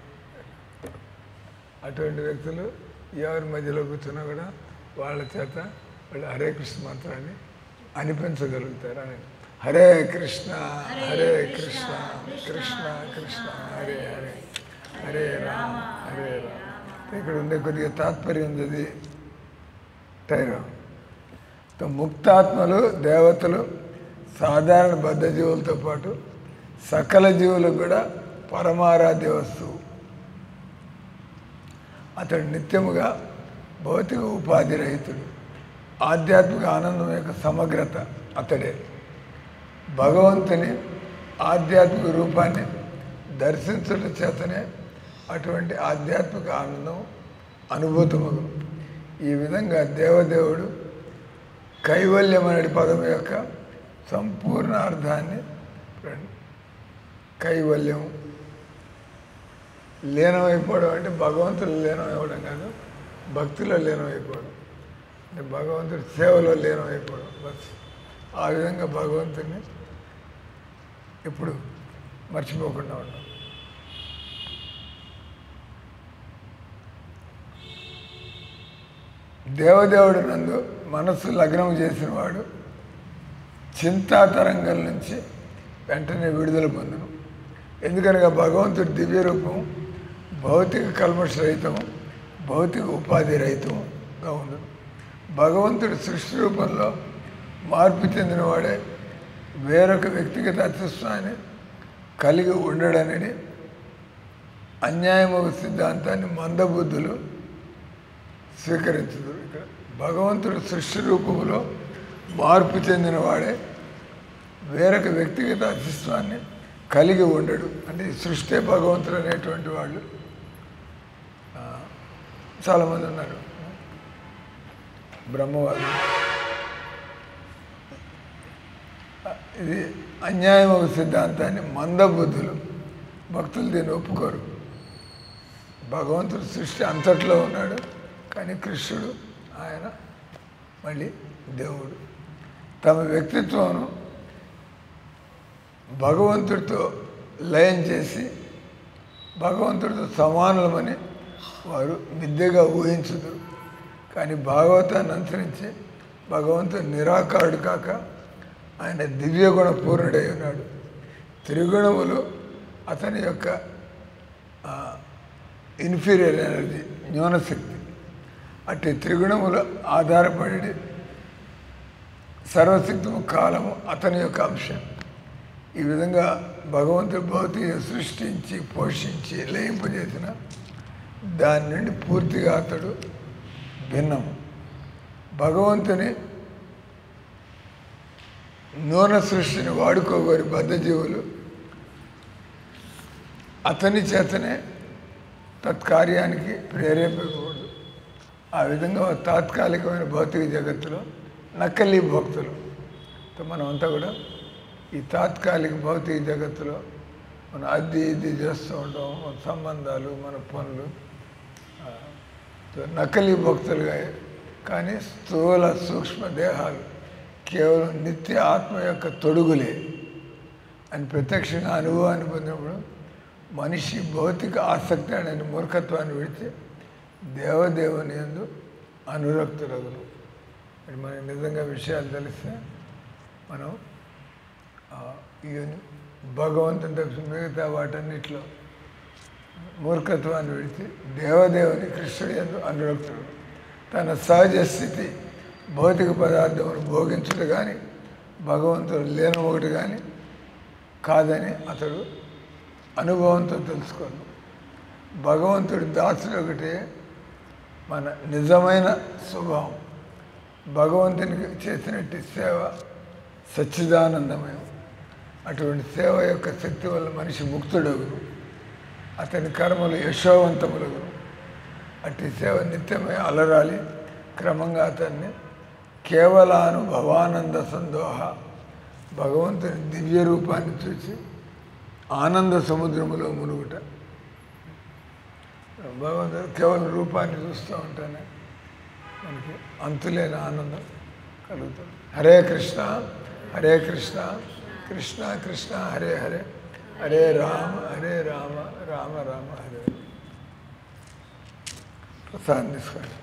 అటువంటి వ్యక్తులు ఎవరి మధ్యలో కూర్చున్నా కూడా వాళ్ళ చేత వాళ్ళు హరే కృష్ణ మంత్రాన్ని అనిపించగలుగుతారు అని. హరే కృష్ణ హరే కృష్ణ కృష్ణ కృష్ణ హరే హరే హరే రామ హరే రామ. ఇక్కడ ఉండే కొద్దిగా తాత్పర్యం ఉంది. టైరో ముక్తాత్మలు దేవతలు సాధారణ బద్ధ జీవులతో పాటు సకల జీవులకు కూడా పరమారాధ్య వస్తువు. అతడు నిత్యముగా భౌతిక ఉపాధి రహితుడు. ఆధ్యాత్మిక ఆనందం యొక్క సమగ్రత అతడే. భగవంతుని ఆధ్యాత్మిక రూపాన్ని దర్శించడం చేతనే అటువంటి ఆధ్యాత్మిక ఆనందం అనుభూతమగు. ఈ విధంగా దేవదేవుడు కైవల్యం అనే పదం యొక్క సంపూర్ణ అర్థాన్ని కైవల్యం లీనమైపోవడం అంటే భగవంతుడు లీనమైపోవడం కాదు, భక్తిలో లీనమైపోవడం అంటే భగవంతుడి సేవలో లీనమైపోవడం. బస్ ఆ విధంగా భగవంతుడిని ఎప్పుడు మర్చిపోకుండా ఉన్నాం. దేవదేవుడు నందు మనస్సు లగ్నం చేసిన వాడు చింతాతరంగం నుంచి వెంటనే విడుదల పొందును. ఎందుకనగా భగవంతుడి దివ్య రూపం భౌతిక కల్మషరహితము, భౌతిక ఉపాధి రహితంగా ఉండును. భగవంతుడి సృష్టి రూపంలో మార్పు చెందినవాడే వేరొక వ్యక్తిగత అస్తిత్వాన్ని కలిగి ఉండడనని అన్యాయమగు సిద్ధాంతాన్ని మందబుద్ధులు స్వీకరించదు. ఇక్కడ భగవంతుడు సృష్టి రూపంలో మార్పు చెందినవాడే వేరొక వ్యక్తిగత అస్తిత్వాన్ని కలిగి ఉండడు. అంటే సృష్టి భగవంతుడు అనేటువంటి వాళ్ళు చాలామంది ఉన్నారు. బ్రహ్మవాదులు ఇది అన్యాయమగు సిద్ధాంతాన్ని మందబుద్ధులు భక్తులు దీన్ని ఒప్పుకోరు. భగవంతుడు సృష్టి అంతట్లో ఉన్నాడు, కానీ కృష్ణుడు ఆయన మళ్ళీ దేవుడు. తమ వ్యక్తిత్వం భగవంతుడితో లయం చేసి భగవంతుడితో సమానులమని వారు మిద్దెగా ఊహించుదురు. కానీ భాగవతాన్ని అనుసరించి భగవంతుడు నిరాకారుడు కాక ఆయన దివ్యగుణ పూర్ణుడై ఉన్నాడు. త్రిగుణములు అతని యొక్క ఇన్ఫీరియర్ ఎనర్జీ, న్యూనశక్తి. అట్టి త్రిగుణములు ఆధారపడి సర్వశక్తము కాలము అతని యొక్క అంశం. ఈ విధంగా భగవంతుడు భౌతిక సృష్టించి పోషించి లయింపజేసిన దాని నుండి పూర్తిగా అతడు భిన్నము. భగవంతుని నూన సృష్టిని వాడుకోగోరి బద్ధజీవులు అతని చేతనే తత్కార్యానికి ప్రేరేపకూడదు. ఆ విధంగా తాత్కాలికమైన భౌతిక జగత్తులో నకలీ భక్తులు. మనమంతా కూడా ఈ తాత్కాలిక భౌతిక జగత్తులో మనం అది ఇది చేస్తూ ఉంటాం, మన సంబంధాలు, మన పనులు, నకలీ భక్తులుగా. కానీ స్థూల సూక్ష్మ దేహాలు కేవలం నిత్య ఆత్మ యొక్క తొడుగులే అని ప్రత్యక్షంగా అనుభవాన్ని పొందినప్పుడు మనిషి భౌతిక ఆసక్తి అనే మూర్ఖత్వాన్ని విడిచి దేవదేవుని యందు అనురక్తులగును. మనకి నిజంగా విషయాలు తెలిస్తే మనం ఈ భగవంతుని తప్పి మిగతా వాటన్నిటిలో మూర్ఖత్వాన్ని విడిచి దేవదేవుని కృష్ణుడి యందు అనురక్తుడు. తన సహజ స్థితి భౌతిక పదార్థమును భోగించుడు కానీ భగవంతుడు లేని ఒకటి కానీ కాదని అతడు అనుభవంతో తెలుసుకోను. భగవంతుడి దాసుడు ఒకటే మన నిజమైన స్వభావం. భగవంతునికి చేసినట్టు సేవ సచ్చిదానందమయం. అటువంటి సేవ యొక్క శక్తి వల్ల మనిషి ముక్తుడగును, అతని కర్మలు యశోవంతములగును. అట్టి సేవ నిత్యమై అలరాలి క్రమంగా అతన్ని కేవలానుభవానంద సందోహ, భగవంతుని దివ్య రూపాన్ని చూసి ఆనంద సముద్రములో మునుగుట. భగవంతుడు కేవలం రూపాన్ని చూస్తూ ఉంటానే మనకి అంతులేని ఆనందం కలుగుతుంది. హరే కృష్ణ హరే కృష్ణ కృష్ణ కృష్ణ హరే హరే, హరే రామ రామ రామ హరే. ప్రసాదం తీసుకోండి.